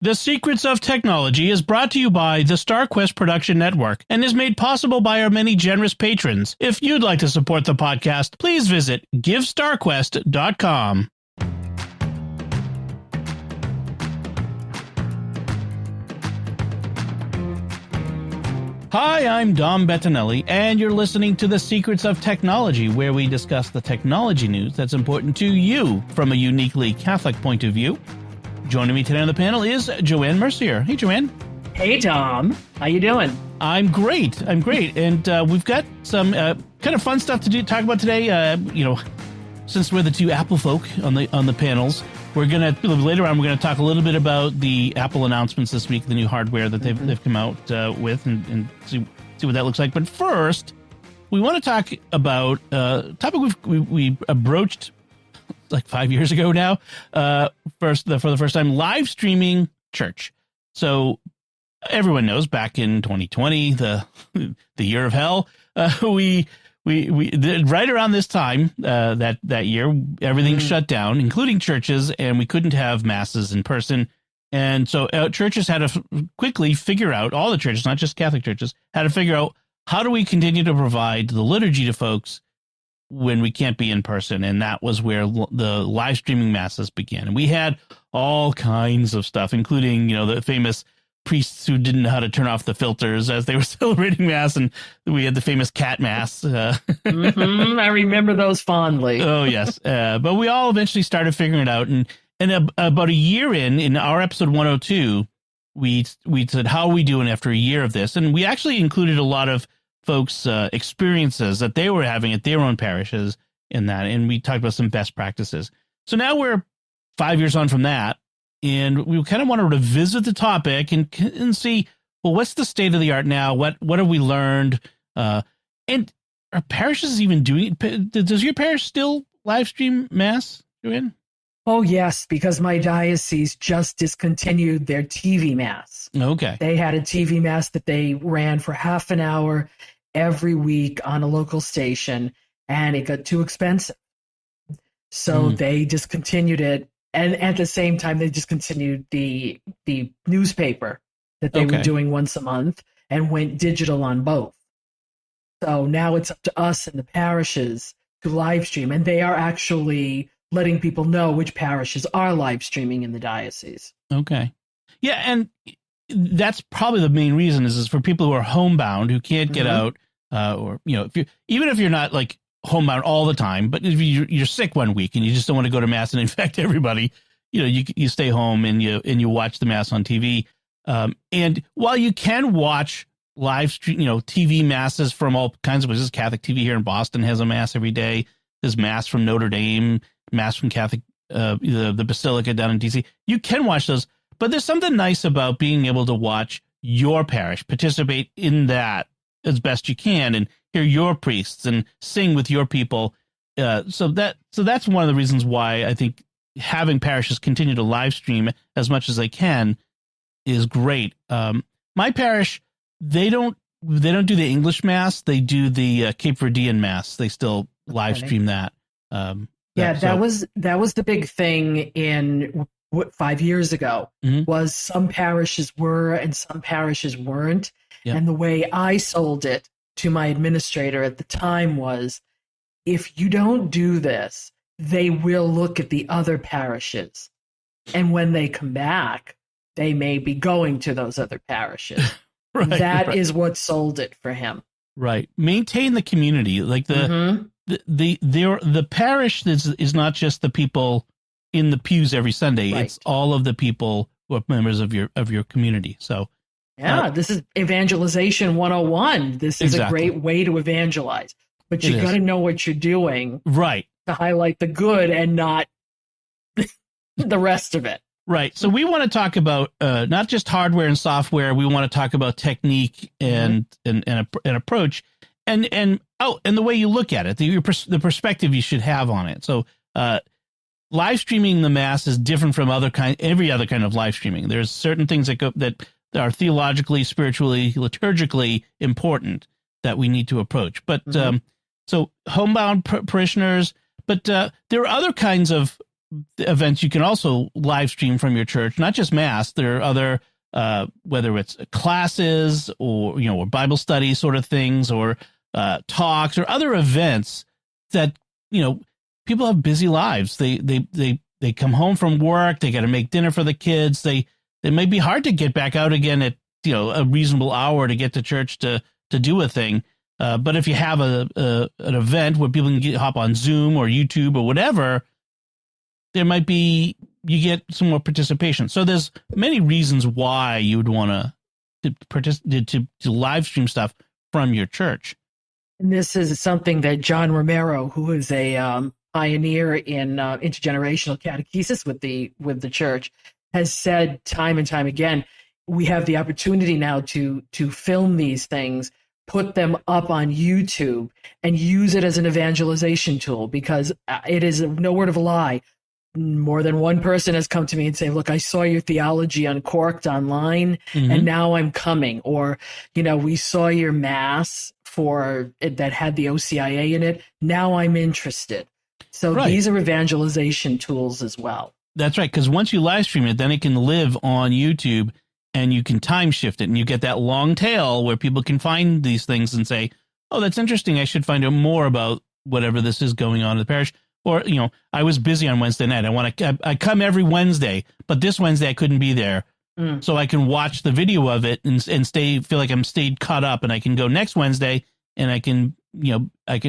The Secrets of Technology is brought to you by the StarQuest Production Network and is made possible by our many generous patrons. If you'd like to support the podcast, please visit givestarquest.com. Hi, I'm Dom Bettinelli, and you're listening to The Secrets of Technology, where we discuss the technology news that's important to you from a uniquely Catholic point of view. Joining me today on the panel is Joanne Mercier. Hey, Joanne. Hey, Dom. How you doing? I'm great. And we've got some kind of fun stuff to talk about today. Since we're the two Apple folk on the panels, we're gonna later on. We're gonna talk a little bit about the Apple announcements this week, the new hardware that they've come out with, and see what that looks like. But first, we want to talk about a topic we broached like 5 years ago now. For the first time, live streaming church. So everyone knows back in 2020, the year of hell, we right around this time that year, everything shut down, including churches, and we couldn't have masses in person. And so churches had to quickly figure out, all the churches, not just Catholic churches, had to figure out, how do we continue to provide the liturgy to folks when we can't be in person? And that was where the live streaming masses began. And we had all kinds of stuff, including, the famous priests who didn't know how to turn off the filters as they were celebrating mass. And we had the famous cat mass. I remember those fondly. Oh, yes. But we all eventually started figuring it out. And about a year in our episode 102, we said, how are we doing after a year of this? And we actually included a lot of folks' experiences that they were having at their own parishes in that. And we talked about some best practices. So now we're 5 years on from that. And we kind of want to revisit the topic and see, well, what's the state of the art now? What have we learned? And are parishes even doing it? Does your parish still live stream mass, Joanne? Oh, yes, because my diocese just discontinued their TV mass. Okay. They had a TV mass that they ran for half an hour every week on a local station, and it got too expensive. So they discontinued it. And at the same time, they discontinued the newspaper that they were doing once a month and went digital on both. So now it's up to us and the parishes to live stream. And they are actually letting people know which parishes are live streaming in the diocese. Okay. Yeah, and that's probably the main reason is for people who are homebound, who can't get out, or, even if you're not like homebound all the time, but if you're sick one week and you just don't want to go to mass and infect everybody, you stay home and you watch the mass on TV. And while you can watch live stream, TV masses from all kinds of places, Catholic TV here in Boston has a mass every day. There's mass from Notre Dame, mass from Catholic, the Basilica down in DC. You can watch those, but there's something nice about being able to watch your parish, participate in that as best you can, and hear your priests and sing with your people. So that's one of the reasons why I think having parishes continue to live stream as much as they can is great. My parish, they don't do the English mass. They do the Cape Verdean mass. They still live stream that. That was the big thing in 5 years ago, was some parishes were and some parishes weren't. Yep. And the way I sold it to my administrator at the time was, if you don't do this, they will look at the other parishes. And when they come back, they may be going to those other parishes. That is what sold it for him. Right. Maintain the community. Like the parish is not just the people in the pews every Sunday. Right. It's all of the people who are members of your community. So this is evangelization 101. This is a great way to evangelize, but you got to know what you're doing, right, to highlight the good and not the rest of it. Right. So we want to talk about not just hardware and software. We want to talk about technique and approach, and the way you look at it, the perspective you should have on it. So live streaming the mass is different from every other kind of live streaming. There's certain things that are theologically, spiritually, liturgically important that we need to approach. But so homebound parishioners, but there are other kinds of events you can also live stream from your church, not just Mass. There are other, whether it's classes or, or Bible study sort of things, or talks or other events that, people have busy lives. They come home from work. They got to make dinner for the kids. It may be hard to get back out again at, a reasonable hour to get to church to do a thing. But if you have an event where people can hop on Zoom or YouTube or whatever, there might be, you get some more participation. So there's many reasons why you would want to live stream stuff from your church. And this is something that John Romero, who is a pioneer in intergenerational catechesis with the church, has said time and time again. We have the opportunity now to film these things, put them up on YouTube, and use it as an evangelization tool, because it is no word of a lie. More than one person has come to me and say, look, I saw your theology uncorked online, and now I'm coming. Or, we saw your Mass that had the OCIA in it. Now I'm interested. So These are evangelization tools as well. That's right. Because once you live stream it, then it can live on YouTube, and you can time shift it, and you get that long tail where people can find these things and say, oh, that's interesting. I should find out more about whatever this is going on in the parish. Or, I was busy on Wednesday night. I come every Wednesday, but this Wednesday I couldn't be there. So I can watch the video of it and feel like I'm stayed caught up, and I can go next Wednesday, and I can, I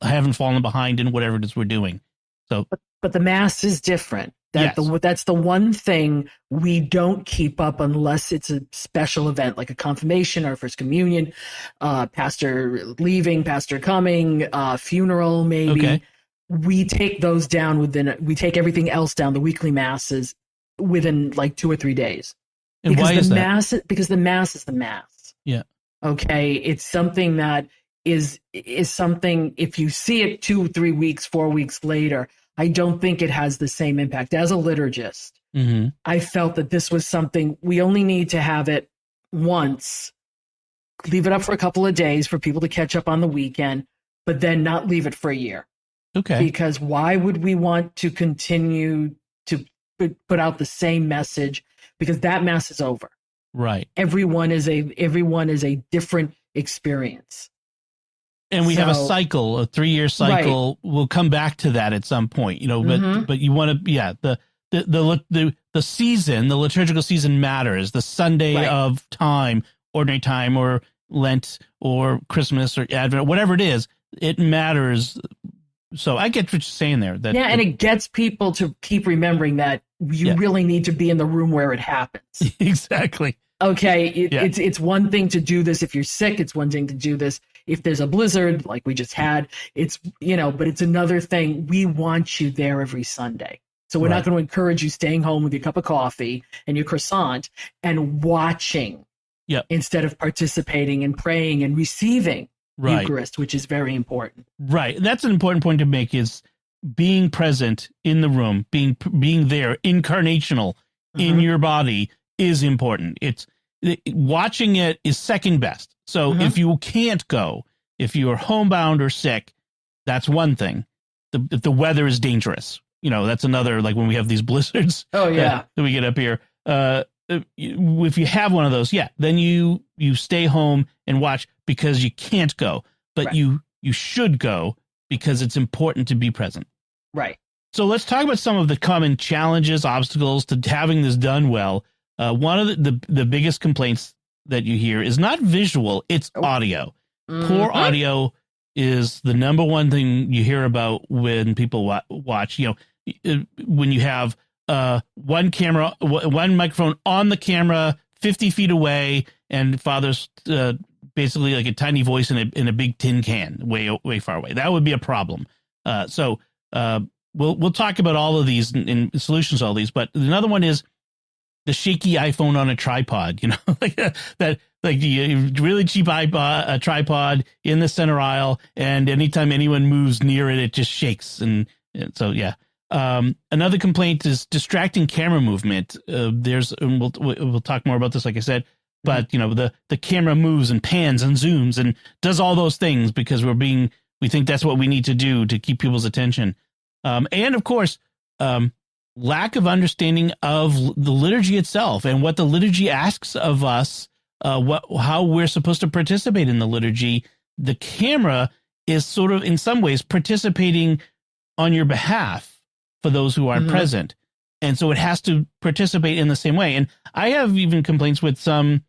haven't fallen behind in whatever it is we're doing. So, but the Mass is different. That's the one thing we don't keep up unless it's a special event, like a confirmation or first communion, pastor leaving, pastor coming, funeral, maybe. Okay. We take those down we take everything else down, the weekly Masses, within like 2 or 3 days. And why is that? Because the Mass is the Mass. Yeah. Okay. It's something that is something, if you see it 2, 3 weeks, 4 weeks later, I don't think it has the same impact. As a liturgist, I felt that this was something we only need to have it once, leave it up for a couple of days for people to catch up on the weekend, but then not leave it for a year. Okay. Because why would we want to continue to put out the same message? Because that Mass is over. Right. Everyone is a different experience. And we have a cycle, a 3-year cycle. Right. We'll come back to that at some point, but you want to, the season, the liturgical season matters. The Sunday of time, ordinary time, or Lent, or Christmas, or Advent, whatever it is, it matters. So I get what you're saying there. And it gets people to keep remembering that you really need to be in the room where it happens. Exactly. Okay, it's one thing to do this if you're sick. It's one thing to do this if there's a blizzard like we just had. It's, but it's another thing. We want you there every Sunday. So we're not going to encourage you staying home with your cup of coffee and your croissant and watching instead of participating and praying and receiving Eucharist, which is very important. Right. That's an important point to make, is being present in the room, being there, incarnational in your body is important. Watching it is second best. So if you can't go, if you are homebound or sick, that's one thing. If the weather is dangerous, that's another, like when we have these blizzards. Oh yeah. That we get up here. If you have one of those, then you stay home and watch because you can't go, but you should go because it's important to be present. Right. So let's talk about some of the common challenges, obstacles to having this done well. One of the biggest complaints that you hear is not visual, it's audio. Poor audio is the number one thing you hear about when people watch. When you have one camera, one microphone on the camera, 50 feet away, and Father's basically like a tiny voice in a big tin can, way far away. That would be a problem. So we'll talk about all of these and solutions to all these. But another one is the shaky iPhone on a tripod. Like the really cheap iPod, a tripod in the center aisle, and anytime anyone moves near it, it just shakes. And so another complaint is distracting camera movement. We'll talk more about this, like I said, but the camera moves and pans and zooms and does all those things because we think that's what we need to do to keep people's attention. And of course, lack of understanding of the liturgy itself and what the liturgy asks of us, how we're supposed to participate in the liturgy. The camera is sort of, in some ways, participating on your behalf for those who aren't present. And so it has to participate in the same way. And I have even complaints with some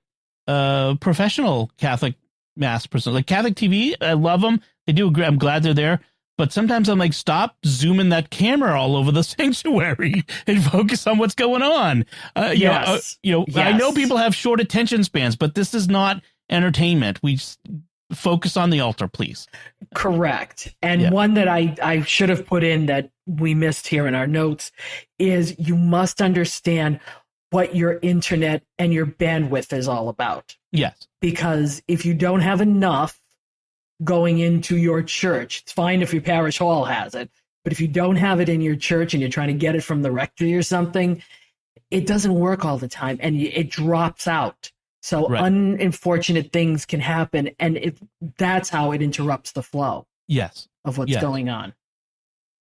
professional Catholic Mass person, like Catholic TV. I love them. They do. I'm glad they're there. But sometimes I'm like, stop zooming that camera all over the sanctuary and focus on what's going on. Yes. I know people have short attention spans, but this is not entertainment. We focus on the altar, please. Correct. And one that I should have put in that we missed here in our notes is you must understand what your internet and your bandwidth is all about. Yes. Because if you don't have enough going into your church, it's fine if your parish hall has it, but if you don't have it in your church and you're trying to get it from the rectory or something, it doesn't work all the time and it drops out. So unfortunate things can happen, and that's how it interrupts the flow. Yes. Of what's going on.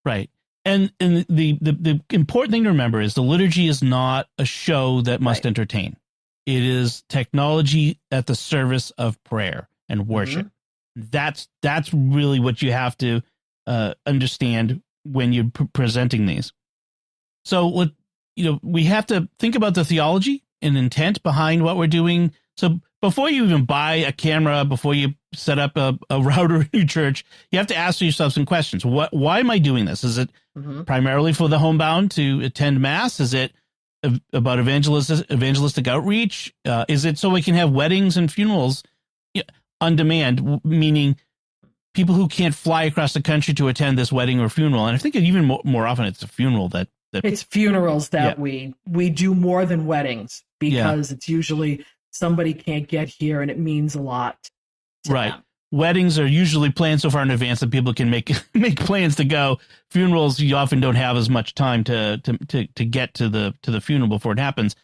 Right. And the important thing to remember is the liturgy is not a show that must entertain. It is technology at the service of prayer and worship. That's really what you have to understand when you're presenting these. So we have to think about the theology and intent behind what we're doing. So before you even buy a camera, before you set up a router in your church, you have to ask yourself some questions. Why am I doing this? Is it primarily for the homebound to attend Mass? Is it about evangelistic outreach? Is it so we can have weddings and funerals on demand, meaning people who can't fly across the country to attend this wedding or funeral? And I think even more often it's a funeral that it's funerals that we do more than weddings, because it's usually somebody can't get here and it means a lot to them. Weddings are usually planned so far in advance that people can make plans to go. Funerals, you often don't have as much time to get to the funeral before it happens.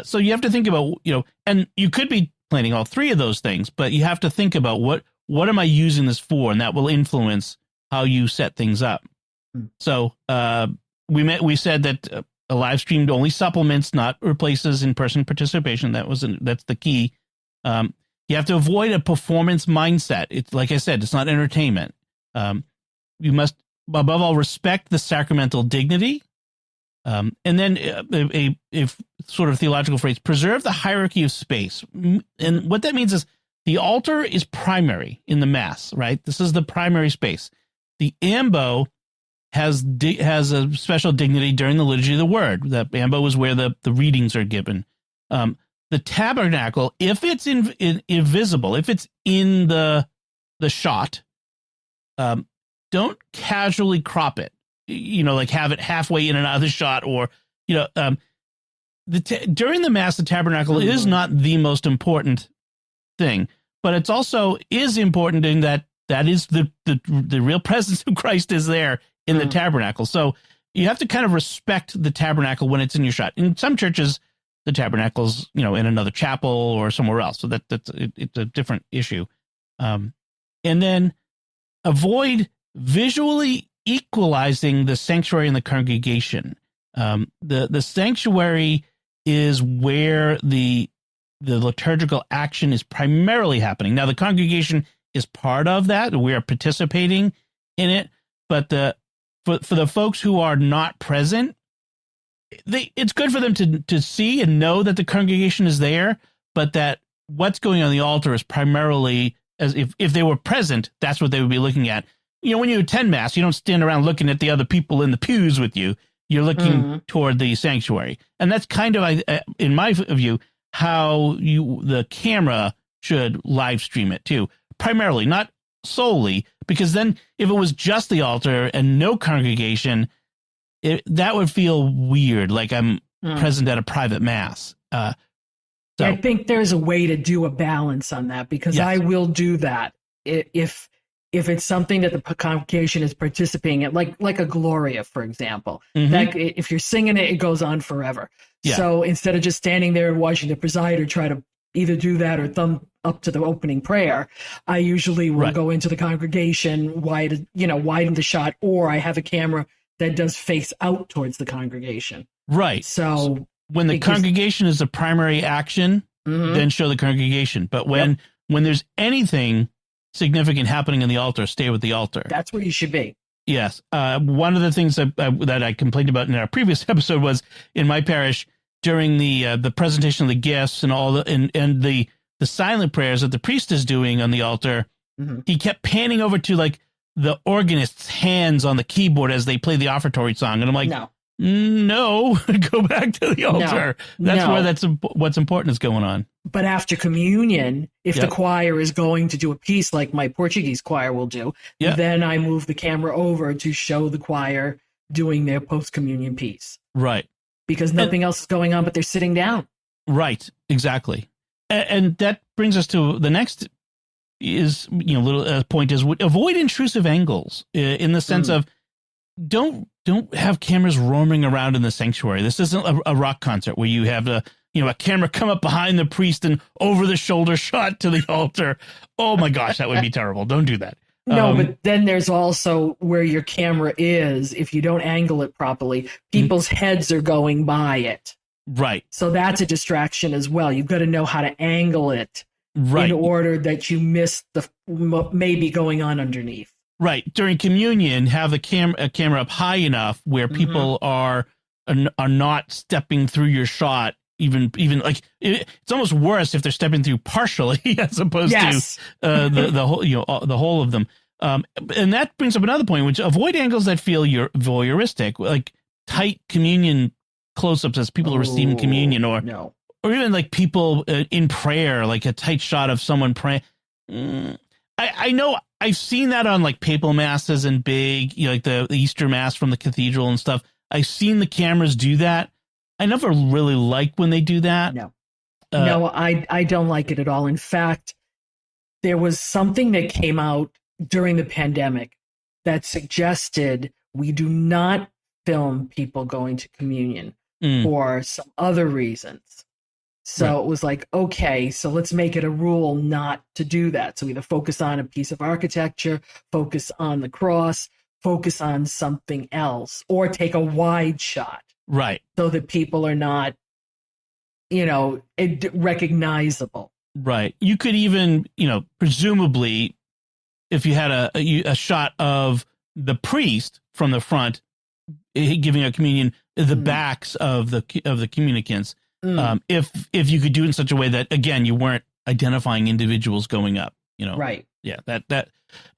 So you have to think about, and you could be planning all three of those things, but you have to think about what am I using this for? And that will influence how you set things up. So, we said that a live stream only supplements, not replaces in-person participation. That's the key. You have to avoid a performance mindset. It's like I said, it's not entertainment. You must, above all, respect the sacramental dignity. And then a sort of theological phrase, preserve the hierarchy of space. And what that means is the altar is primary in the Mass, right? This is the primary space. The ambo has a special dignity during the liturgy of the word. The ambo is where the readings are given. The tabernacle, if it's invisible, if it's in the shot, don't casually crop it. Like have it halfway in and out of the shot, or during the Mass, the tabernacle is not the most important thing, but it's also is important in that is the real presence of Christ is there in the tabernacle. So you have to kind of respect the tabernacle when it's in your shot. In some churches, the tabernacle's, in another chapel or somewhere else. So it's a different issue. And then avoid visually equalizing the sanctuary and the congregation. The sanctuary is where the liturgical action is primarily happening. Now, the congregation is part of that. We are participating in it, but for the folks who are not present, it's good for them to see and know that the congregation is there, but that what's going on the altar is primarily, as if they were present, that's what they would be looking at. When you attend Mass, you don't stand around looking at the other people in the pews with you. You're looking toward the sanctuary. And that's kind of, in my view, how the camera should live stream it too. Primarily, not solely, because then if it was just the altar and no congregation, that would feel weird, like I'm present at a private Mass. I think there's a way to do a balance on that, because I will do that if it's something that the congregation is participating in, like a Gloria, for example. That if you're singing it, it goes on forever. So instead of just standing there and watching the presider try to either do that or thumb up to the opening prayer, I usually will go into the congregation, widen the shot, or I have a camera that does face out towards the congregation. Right. So when the congregation is the primary action, then show the congregation. But when there's anything significant happening in the altar, stay with the altar. That's where you should be. Yes. One of the things that I complained about in our previous episode was in my parish during the presentation of the gifts and all and the silent prayers that the priest is doing on the altar. He kept panning over to like the organist's hands on the keyboard as they play the offertory song, and I'm like, no, go back to the altar. That's where what's important is going on. But after communion, if the choir is going to do a piece like my Portuguese choir will do, then I move the camera over to show the choir doing their post-communion piece. Right. Because nothing else is going on, but they're sitting down. Right. Exactly. And that brings us to the next point is avoid intrusive angles in the sense of don't have cameras roaming around in the sanctuary. This isn't a rock concert where you have a camera come up behind the priest and over the shoulder shot to the altar. Oh my gosh, that would be terrible. Don't do that. No, but then there's also where your camera is. If you don't angle it properly, people's heads are going by it. Right. So that's a distraction as well. You've got to know how to angle it in order that you miss the maybe going on underneath. Right. During communion, have a camera up high enough where people are not stepping through your shot. Even like it's almost worse if they're stepping through partially as opposed to the whole the whole of them. And that brings up another point, which avoid angles that feel voyeuristic, like tight communion close-ups as people are receiving communion, or even like people in prayer, like a tight shot of someone praying. I know I've seen that on like papal masses and big, like the Easter Mass from the cathedral and stuff. I've seen the cameras do that. I never really like when they do that. No, I don't like it at all. In fact, there was something that came out during the pandemic that suggested we do not film people going to communion for some other reasons. So it was like, okay, so let's make it a rule not to do that. So either focus on a piece of architecture, focus on the cross, focus on something else, or take a wide shot. Right. So that people are not, recognizable. Right. You could even, presumably, if you had a shot of the priest from the front giving a communion, the backs of the communicants, if you could do it in such a way that, again, you weren't identifying individuals going up, Right. Yeah.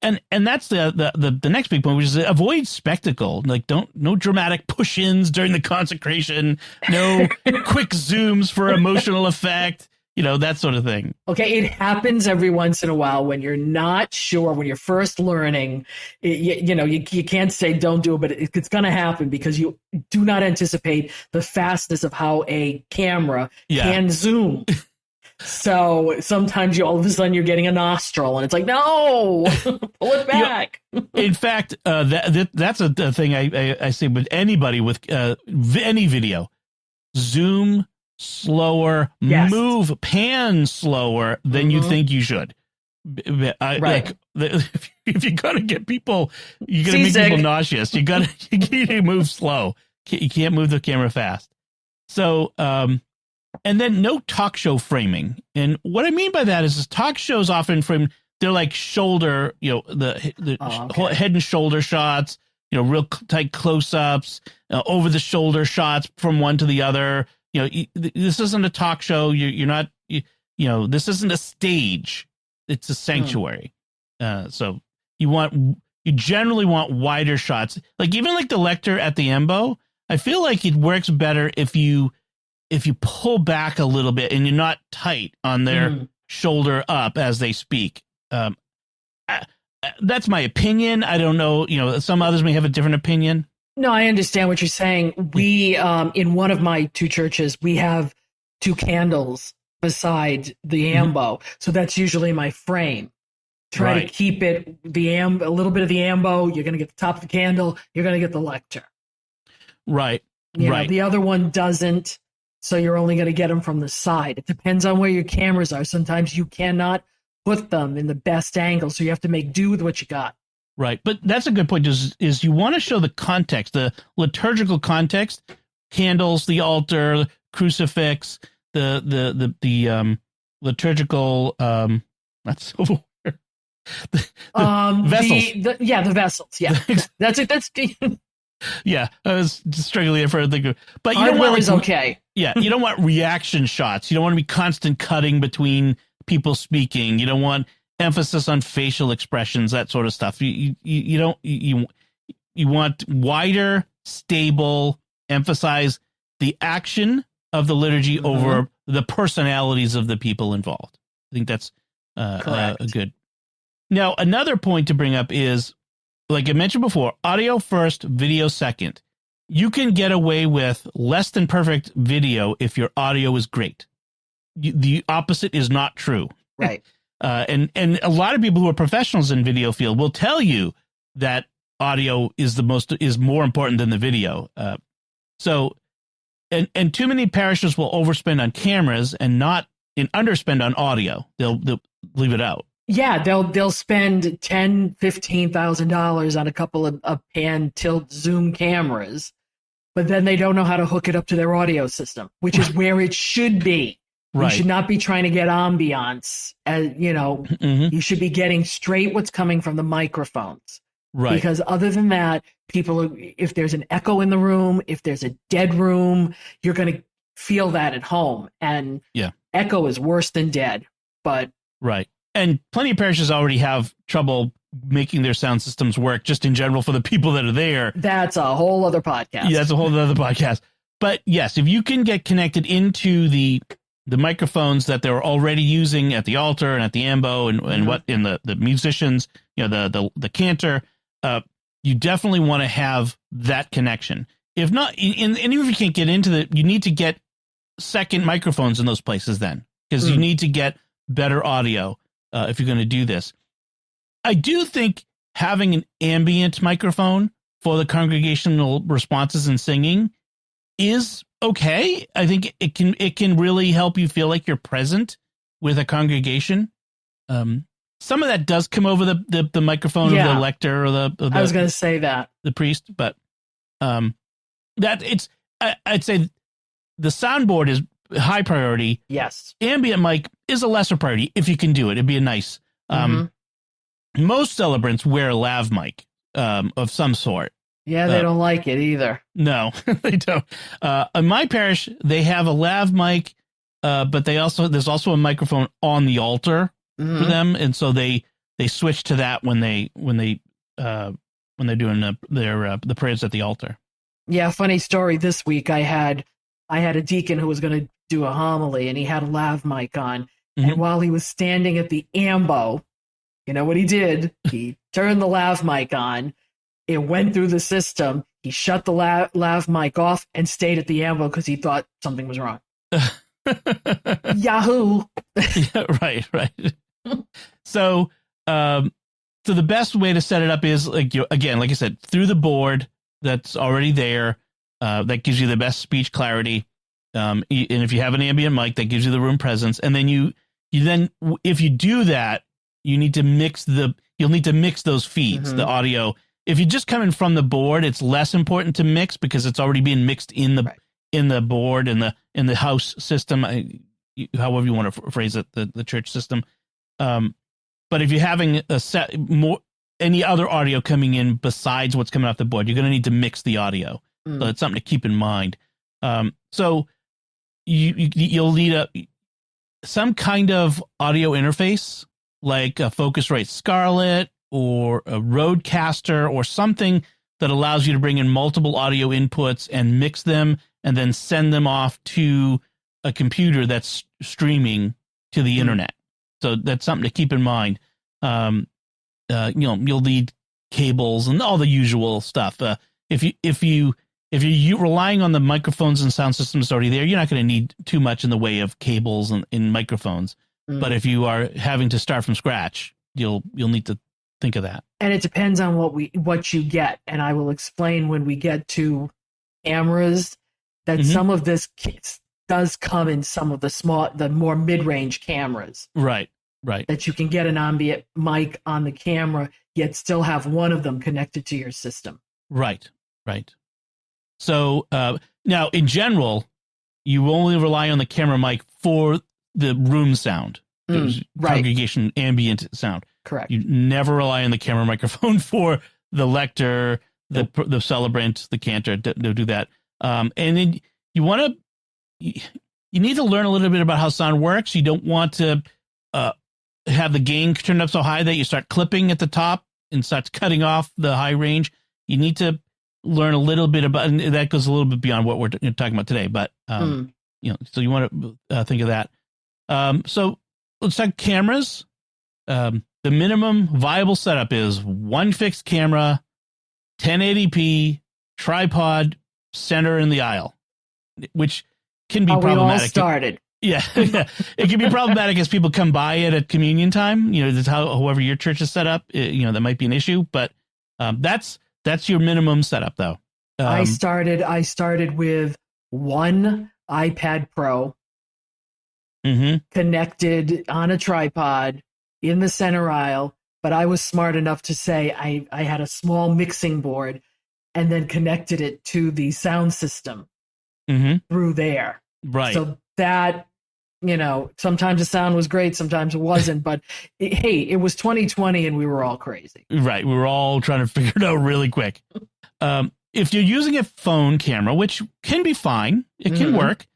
And that's the next big point, which is avoid spectacle. Like no dramatic push-ins during the consecration, no quick zooms for emotional effect, that sort of thing. Okay, it happens every once in a while when you're not sure, when you're first learning. You can't say don't do it, but it's going to happen because you do not anticipate the fastness of how a camera can zoom. So sometimes all of a sudden you're getting a nostril and it's like, no, pull it back. In fact, that's a thing I say with anybody with any video. Zoom slower, move, pan slower than you think you should. Like, if you're going to get people, you're going to make people nauseous. You to move slow. You can't move the camera fast. So, and then no talk show framing. And what I mean by that is talk shows often they're like shoulder, the head and shoulder shots, real tight close-ups, over the shoulder shots from one to the other. This isn't a talk show. You're not, this isn't a stage. It's a sanctuary. So you generally want wider shots. Like even like the lector at the Embo, I feel like it works better if you pull back a little bit and you're not tight on their shoulder up as they speak. That's my opinion. I don't know. Some others may have a different opinion. No, I understand what you're saying. We, in one of my two churches, we have two candles beside the ambo. So that's usually my frame. Try to keep it, a little bit of the ambo. You're going to get the top of the candle. You're going to get the lector. Right. The other one doesn't. So you're only going to get them from the side. It depends on where your cameras are. Sometimes you cannot put them in the best angle. So you have to make do with what you got. Right. But that's a good point is you want to show the context, the liturgical context, candles, the altar, crucifix, the liturgical, that's the vessels. The vessels. Yeah. That's it. That's yeah. I was struggling for a thing. But you don't want okay. Yeah. You don't want reaction shots. You don't want to be constant cutting between people speaking. You don't want emphasis on facial expressions, that sort of stuff. You want wider, stable, emphasize the action of the liturgy over the personalities of the people involved. I think that's a good. Now, another point to bring up is, like I mentioned before, audio first, video second. You can get away with less than perfect video if your audio is great. The opposite is not true. Right. And a lot of people who are professionals in video field will tell you that audio is more important than the video. So too many parishes will overspend on cameras and not underspend on audio. They'll leave it out. Yeah, they'll spend $10,000-$15,000 on a couple of pan tilt zoom cameras, but then they don't know how to hook it up to their audio system, which is where it should be. Right. You should not be trying to get ambiance. You should be getting straight what's coming from the microphones. Right. Because other than that, if there's an echo in the room, if there's a dead room, you're going to feel that at home. And echo is worse than dead. But right. And plenty of parishes already have trouble making their sound systems work just in general for the people that are there. That's a whole other podcast. Yeah, that's a whole other podcast. But yes, if you can get connected into the microphones that they're already using at the altar and at the ambo and what in the musicians, the cantor, you definitely want to have that connection. If not, and even if you can't get into you need to get second microphones in those places then, because you need to get better audio if you're going to do this. I do think having an ambient microphone for the congregational responses and singing is okay. I think it can really help you feel like you're present with a congregation. Some of that does come over the microphone of the lector or the I was going to say that the priest, but that I'd say the soundboard is high priority. Yes, ambient mic is a lesser priority if you can do it. It'd be a nice. Most celebrants wear a lav mic of some sort. Yeah, they don't like it either. No, they don't. In my parish, they have a lav mic, but there's also a microphone on the altar for them, and so they switch to that when they're doing the prayers at the altar. Yeah, funny story. This week, I had a deacon who was going to do a homily, and he had a lav mic on, and while he was standing at the ambo, you know what he did? He turned the lav mic on. It went through the system. He shut the lav mic off and stayed at the ambo because he thought something was wrong. Yahoo! Yeah, right. So the best way to set it up is like I said, through the board that's already there. That gives you the best speech clarity. And if you have an ambient mic, that gives you the room presence. And then you if you do that, you'll need to mix those feeds, the audio. If you just come in from the board, it's less important to mix because it's already being mixed in the board in the house system, however you want to phrase it, the church system. But if you're having any other audio coming in besides what's coming off the board, you're going to need to mix the audio. So it's something to keep in mind. So you'll need some kind of audio interface like a Focusrite Scarlett or a Rodecaster or something that allows you to bring in multiple audio inputs and mix them and then send them off to a computer that's streaming to the internet. So that's something to keep in mind. You'll need cables and all the usual stuff. If you're relying on the microphones and sound systems already there, you're not going to need too much in the way of cables and microphones. But if you are having to start from scratch, you'll need to think of that. And it depends on what you get. And I will explain when we get to cameras that some of this does come in some of the more mid-range cameras. Right. That you can get an ambient mic on the camera. yet still have one of them connected to your system. Right. So now, in general, you only rely on the camera mic for the room sound, congregation ambient sound. Correct. You never rely on the camera microphone for the lector, the celebrant, the cantor. Don't do that. And then you need to learn a little bit about how sound works. You don't want to have the gain turned up so high that you start clipping at the top and starts cutting off the high range. You need to learn a little bit about, and that goes a little bit beyond what we're talking about today. But so you want to think of that. So let's talk cameras. The minimum viable setup is one fixed camera, 1080p, tripod, center in the aisle, which can be problematic. We all started. Yeah, it can be problematic as people come by it at communion time. That's however your church is set up. That might be an issue, but that's your minimum setup, though. I started with one iPad Pro connected on a tripod in the center aisle, but I was smart enough to say I had a small mixing board and then connected it to the sound system through there. Right. So that, sometimes the sound was great, sometimes it wasn't, but it was 2020 and we were all crazy. Right. We were all trying to figure it out really quick. If you're using a phone camera, which can be fine, it can work.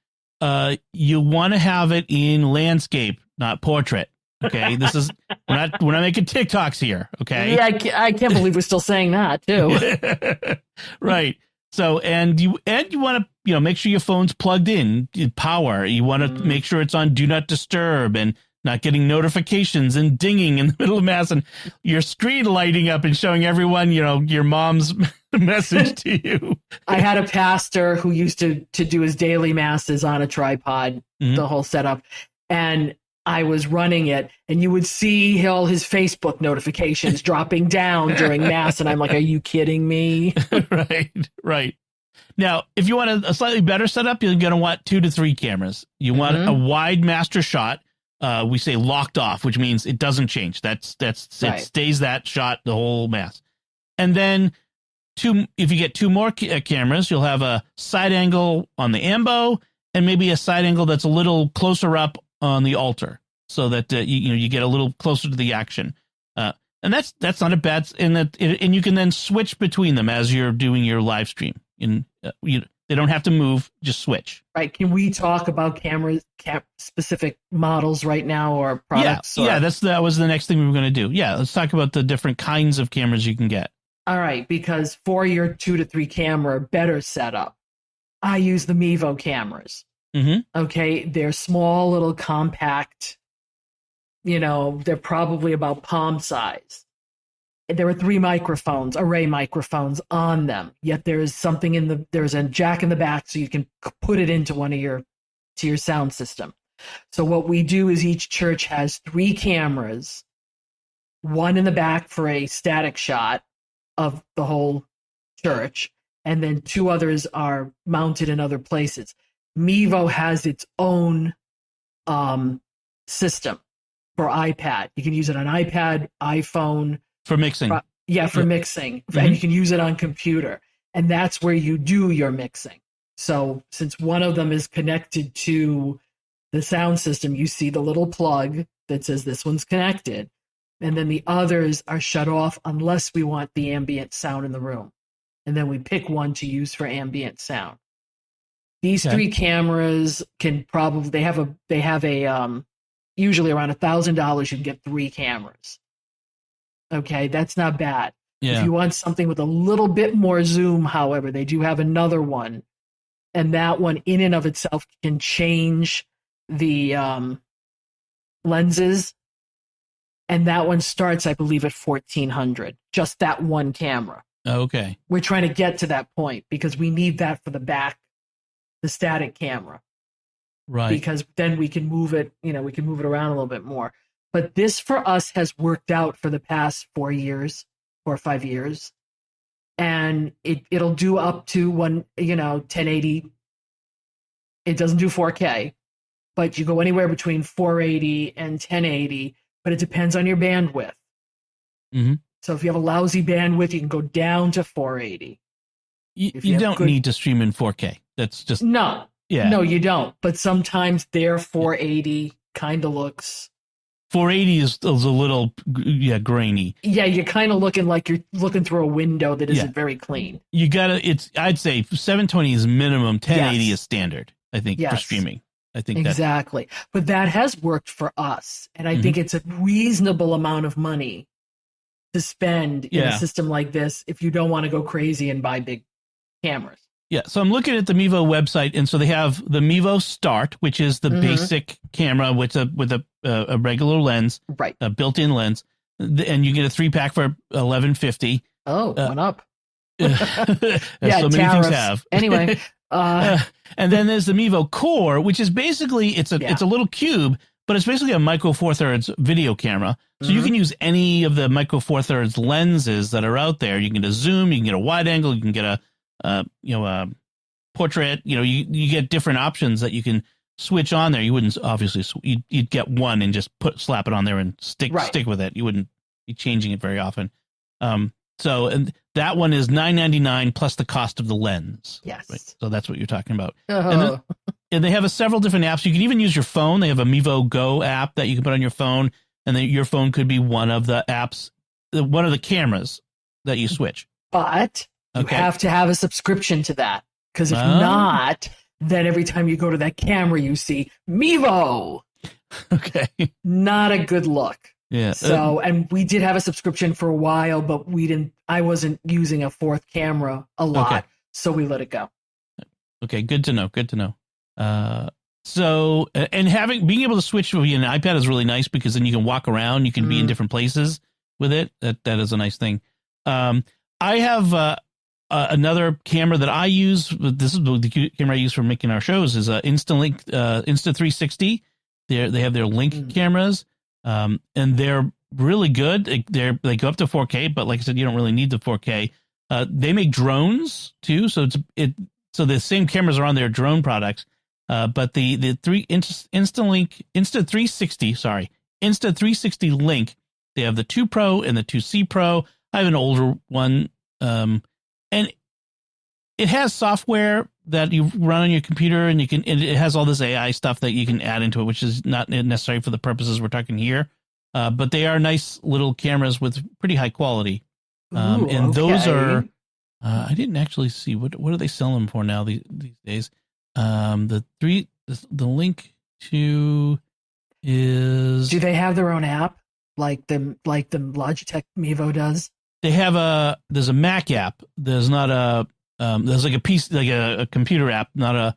You want to have it in landscape, not portrait. Okay. This is, we're not making TikToks here. Okay. Yeah. I can't believe we're still saying that too. Right. So, and you want to, make sure your phone's plugged in power. You want to make sure it's on do not disturb and not getting notifications and dinging in the middle of mass and your screen lighting up and showing everyone, your mom's message to you. I had a pastor who used to do his daily masses on a tripod, the whole setup. And I was running it and you would see all his Facebook notifications dropping down during mass. And I'm like, are you kidding me? Right. Now, if you want a slightly better setup, you're going to want 2 to 3 cameras. You want a wide master shot. We say locked off, which means it doesn't change. It stays that shot the whole mass. And then if you get 2 more cameras, you'll have a side angle on the ambo and maybe a side angle that's a little closer up on the altar, so that you get a little closer to the action. And that's not a bad, and you can then switch between them as you're doing your live stream. And they don't have to move, just switch. Right. Can we talk about specific models right now or products? Yeah, that was the next thing we were going to do. Yeah, let's talk about the different kinds of cameras you can get. All right, because for your 2 to 3 camera better setup, I use the Mevo cameras. Okay, they're small, little compact. They're probably about palm size. There are 3 array microphones on them. Yet there is there's a jack in the back, so you can put it into to your sound system. So what we do is each church has 3 cameras, one in the back for a static shot of the whole church, and then 2 others are mounted in other places. Mevo has its own system for iPad. You can use it on iPad, iPhone. For mixing. For mixing. And you can use it on computer. And that's where you do your mixing. So since one of them is connected to the sound system, you see the little plug that says this one's connected. And then the others are shut off unless we want the ambient sound in the room. And then we pick one to use for ambient sound. These 3 cameras can probably, they have a usually around $1,000, you can get 3 cameras. Okay, that's not bad. Yeah. If you want something with a little bit more zoom, however, they do have another one. And that one in and of itself can change the lenses. And that one starts, I believe, at $1,400. Just that one camera. Okay. We're trying to get to that point because we need that for the back, the static camera. Right. Because then we can move it, we can move it around a little bit more. But this for us has worked out for the past 4 or 5 years. And it'll do up to 1080. It doesn't do 4K, but you go anywhere between 480 and 1080, but it depends on your bandwidth. So if you have a lousy bandwidth, you can go down to 480. You don't need to stream in 4K. That's just no. Yeah. No, you don't. But sometimes their 480 kind of looks. 480 is a little grainy. Yeah, you're kind of looking like you're looking through a window that isn't very clean. You gotta. I'd say 720 is minimum. 1080 is standard. I think for streaming. I think exactly. But that has worked for us, and I think it's a reasonable amount of money to spend in a system like this if you don't want to go crazy and buy big cameras. Yeah, so I'm looking at the Mevo website, and so they have the Mevo Start, which is the basic camera with a regular lens, right? A built-in lens, and you get a 3-pack for $11.50. Oh, went up. So many things have. Anyway, and then there's the Mevo Core, which is basically it's a little cube, but it's basically a Micro Four Thirds video camera. So you can use any of the Micro Four Thirds lenses that are out there. You can get a zoom, you can get a wide angle, you can get a portrait. You get different options that you can switch on there. You wouldn't obviously you'd get one and just slap it on there and stick with it. You wouldn't be changing it very often. So and that one is $9.99 plus the cost of the lens. Yes. Right? So that's what you're talking about. And they have several different apps. You can even use your phone. They have a Mevo Go app that you can put on your phone, and then your phone could be one of the apps, one of the cameras that you switch. But you have to have a subscription to that, because if not, then every time you go to that camera, you see Mevo. Okay. Not a good look. Yeah. So, and we did have a subscription for a while, but I wasn't using a fourth camera a lot, so we let it go. Okay. Good to know. Good to know. So, and being able to switch via an iPad is really nice, because then you can walk around, you can be in different places with it. That is a nice thing. I have, another camera that I use. This is the camera I use for making our shows. Is Instalink Insta360. They have their Link cameras, and they're really good. They go up to 4K, but like I said, you don't really need the 4K. They make drones too, so so the same cameras are on their drone products. But the Instalink Insta360 Link. They have the 2 Pro and the 2C Pro. I have an older one. And it has software that you run on your computer, and it has all this AI stuff that you can add into it, which is not necessary for the purposes we're talking here. But they are nice little cameras with pretty high quality. Those are, I didn't actually see what do they sell them for now these days. The Link 2 is. Do they have their own app like the Logitech Mevo does? They have there's a Mac app. There's not there's like a piece, like a computer app, not a,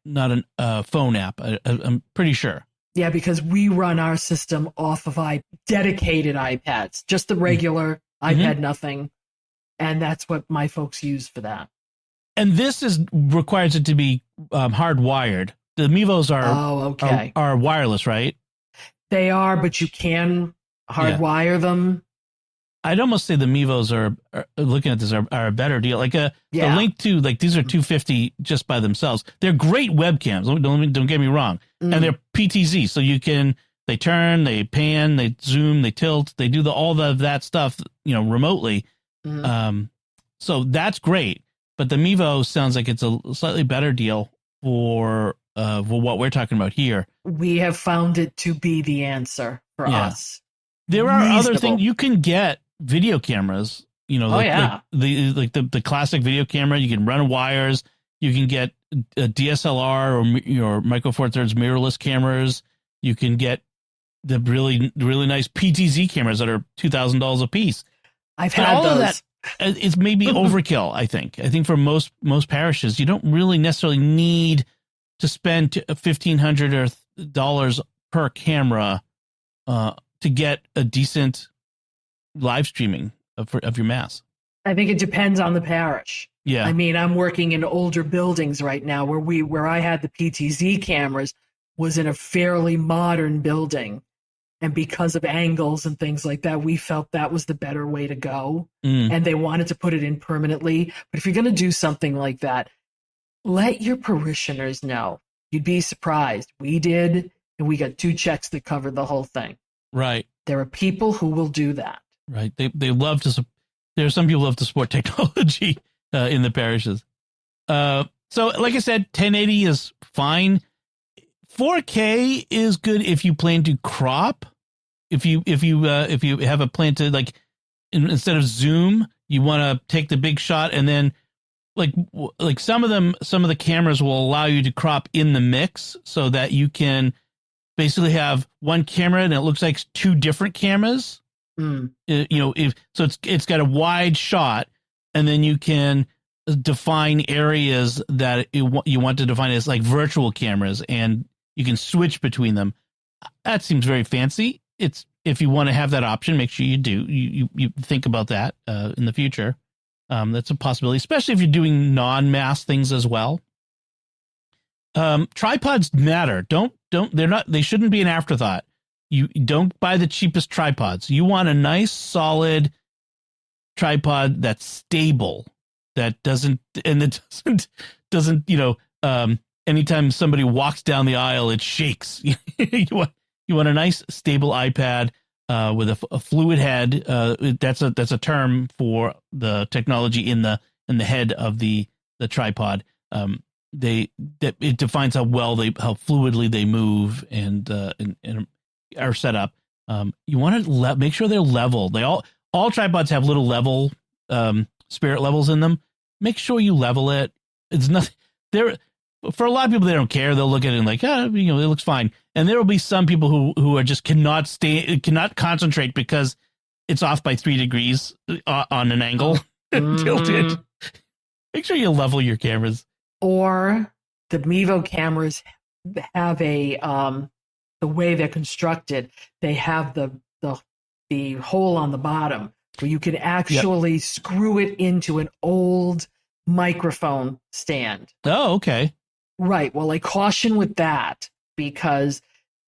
not a phone app. I'm pretty sure. Yeah, because we run our system off of dedicated iPads, just the regular iPad, nothing. And that's what my folks use for that. And this requires it to be hardwired. The Mevos are wireless, right? They are, but you can hardwire them. I'd almost say the Mevos are looking at this are a better deal. Like the Link 2, like these are $250 just by themselves. They're great webcams. Don't get me wrong, and they're PTZ, so they turn, they pan, they zoom, they tilt, they do all of that stuff, remotely. So that's great. But the Mevo sounds like it's a slightly better deal for what we're talking about here. We have found it to be the answer for us. There are other things you can get. Video cameras, like the classic video camera. You can run wires. You can get a DSLR or Micro Four Thirds mirrorless cameras. You can get the really, really nice PTZ cameras that are $2,000 a piece. I've had all those. Of that. It's maybe overkill. I think for most parishes, you don't really necessarily need to spend $1,500 per camera to get a decent live streaming of your mass. I think it depends on the parish. Yeah. I mean, I'm working in older buildings right now where I had the PTZ cameras was in a fairly modern building. And because of angles and things like that, we felt that was the better way to go. And they wanted to put it in permanently. But if you're going to do something like that, let your parishioners know. You'd be surprised. We did, and we got 2 checks that covered the whole thing. Right. There are people who will do that. Right. They love to. There are some people who love to support technology in the parishes. So, like I said, 1080 is fine. 4K is good if you plan to crop. If you have a plan to, like, instead of zoom, you want to take the big shot, and then like some of the cameras will allow you to crop in the mix so that you can basically have one camera and it looks like two different cameras. It's got a wide shot, and then you can define areas that you want to define as like virtual cameras, and you can switch between them. That seems very fancy. It's, if you want to have that option, make sure you do. You think about that in the future. That's a possibility, especially if you're doing non-mass things as well. Tripods matter. They shouldn't be an afterthought. You don't buy the cheapest tripods. You want a nice, solid tripod that's stable, that doesn't, anytime somebody walks down the aisle, it shakes. You want a nice, stable iPad with a fluid head. That's a term for the technology in the head of the tripod. It defines how fluidly they move and are set up. You want to make sure they're level. All tripods have little level spirit levels in them. Make sure you level it. It's nothing there. For a lot of people, they don't care. They'll look at it and like, it looks fine. And there will be some people who are just cannot concentrate because it's off by 3 degrees on an angle, tilted. Make sure you level your cameras. Or the Mevo cameras have the way they're constructed, they have the hole on the bottom where you can actually screw it into an old microphone stand. Oh, okay. Right. Well, I caution with that, because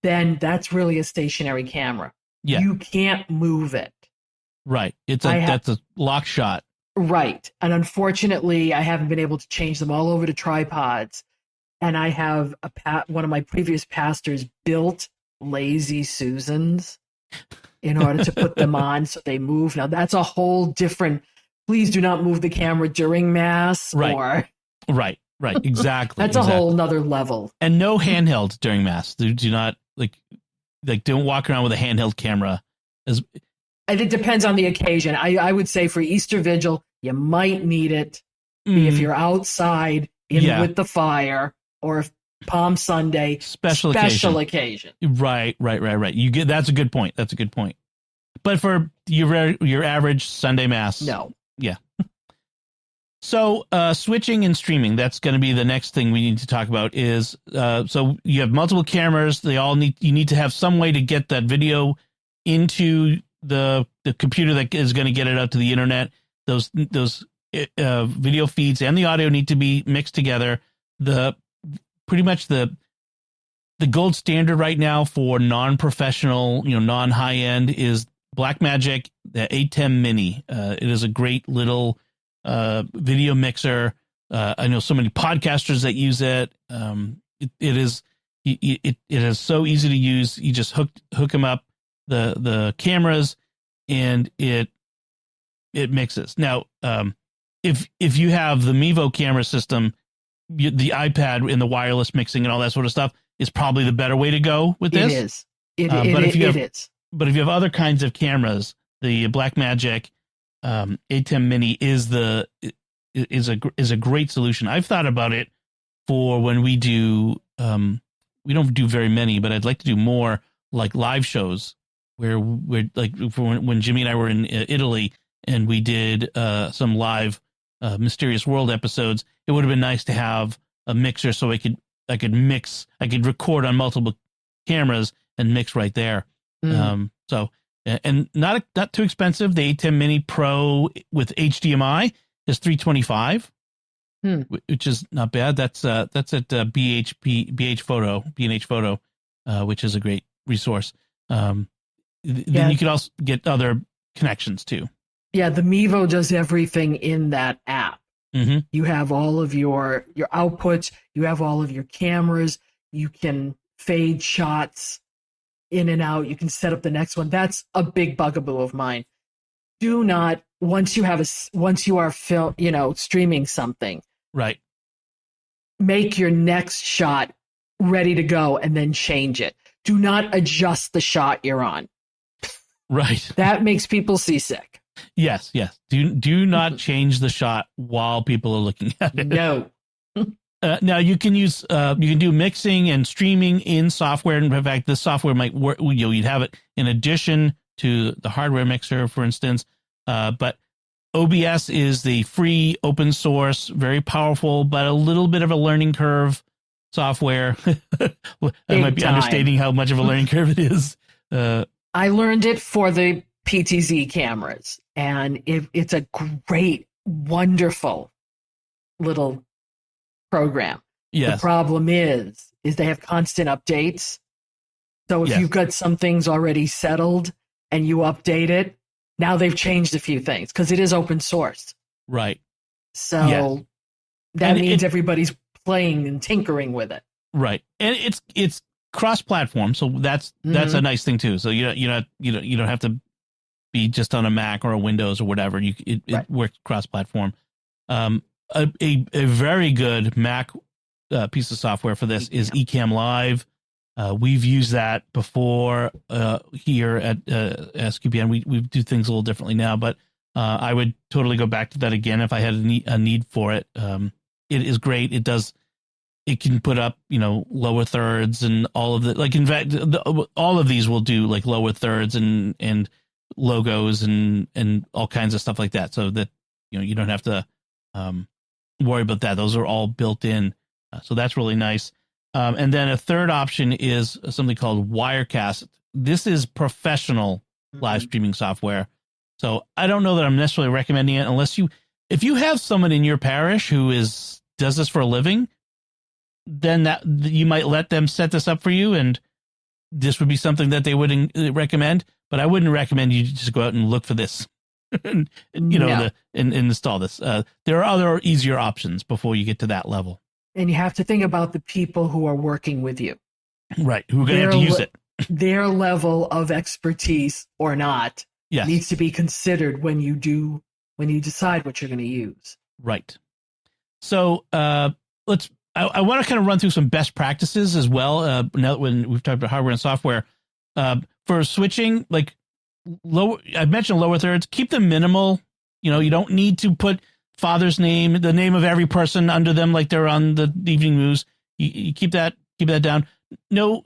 then that's really a stationary camera. Yeah. You can't move it. Right. That's a lock shot. Right. And unfortunately, I haven't been able to change them all over to tripods. And I have one of my previous pastors built Lazy Susans in order to put them on so they move. Now, that's a whole different, please do not move the camera during Mass. Right. Right. Exactly. That's a whole nother level. And no handheld during Mass. Do not don't walk around with a handheld camera. And it depends on the occasion. I would say for Easter Vigil, you might need it if you're outside with the fire, or if Palm Sunday, special occasion. Right. That's a good point. But for your average Sunday Mass, no. Yeah. So switching and streaming, that's going to be the next thing we need to talk about. Is so you have multiple cameras. You need to have some way to get that video into the computer that is going to get it out to the internet. Those video feeds and the audio need to be mixed together. Pretty much the gold standard right now for non-professional, non-high end is Blackmagic, the A10 Mini. It is a great little video mixer. I know so many podcasters that use it. It is so easy to use. You just hook them up the cameras, and it mixes. Now, if you have the Mevo camera system, the iPad and the wireless mixing and all that sort of stuff is probably the better way to go with this. It is. It is. But if you have other kinds of cameras, the Blackmagic A10 Mini is a great solution. I've thought about it for when we do. We don't do very many, but I'd like to do more like live shows where we're like when Jimmy and I were in Italy and we did some live Mysterious World episodes. It would have been nice to have a mixer so I could record on multiple cameras and mix right there. So and not too expensive. The A10 Mini Pro with HDMI is $325, which is not bad. That's at BH Photo, which is a great resource. Then you could also get other connections too. Yeah, the Mevo does everything in that app. Mm-hmm. You have all of your outputs. You have all of your cameras. You can fade shots. in and out. You can set up the next one. That's a big bugaboo of mine. Do not, once you are streaming something, right, make your next shot ready to go and then change it. Do not adjust the shot you're on. Right. That makes people seasick. Yes. Do not change the shot while people are looking at it. No. Now you can do mixing and streaming in software. In fact, this software might work. You'd have it in addition to the hardware mixer, for instance. But OBS is the free open source, very powerful, but a little bit of a learning curve software. I might be understating how much of a learning curve it is. I learned it for the PTZ cameras, and it's a great, wonderful little program. Yes. The problem is they have constant updates. So if you've got some things already settled and you update it, now they've changed a few things because it is open source. Right. So that means everybody's playing and tinkering with it. Right. And it's cross-platform, so that's a nice thing too. So you don't have to be just on a Mac or a Windows or whatever. It works cross-platform. A very good Mac piece of software for this is Ecamm Live. We've used that before here at SQPN. We do things a little differently now, but I would totally go back to that again if I had a need for it. It is great. It can put up, lower thirds and all of the, like, in fact, all of these will do like lower thirds and logos and all kinds of stuff like that. So that, you don't have to worry about that. Those are all built in. So that's really nice. And then a third option is something called Wirecast. This is professional live streaming software. So I don't know that I'm necessarily recommending it unless if you have someone in your parish who does this for a living, then that you might let them set this up for you, and this would be something that they would recommend. But I wouldn't recommend you just go out and look for this, and install this. There are other easier options before you get to that level. And you have to think about the people who are working with you, right? Who are going to have to use it. Their level of expertise or not needs to be considered when you decide what you're going to use. Right. So I want to kind of run through some best practices as well. Now when we've talked about hardware and software, for switching, like I mentioned lower thirds, keep them minimal. You don't need to put father's name, the name of every person under them, like they're on the evening news. You keep that down. No,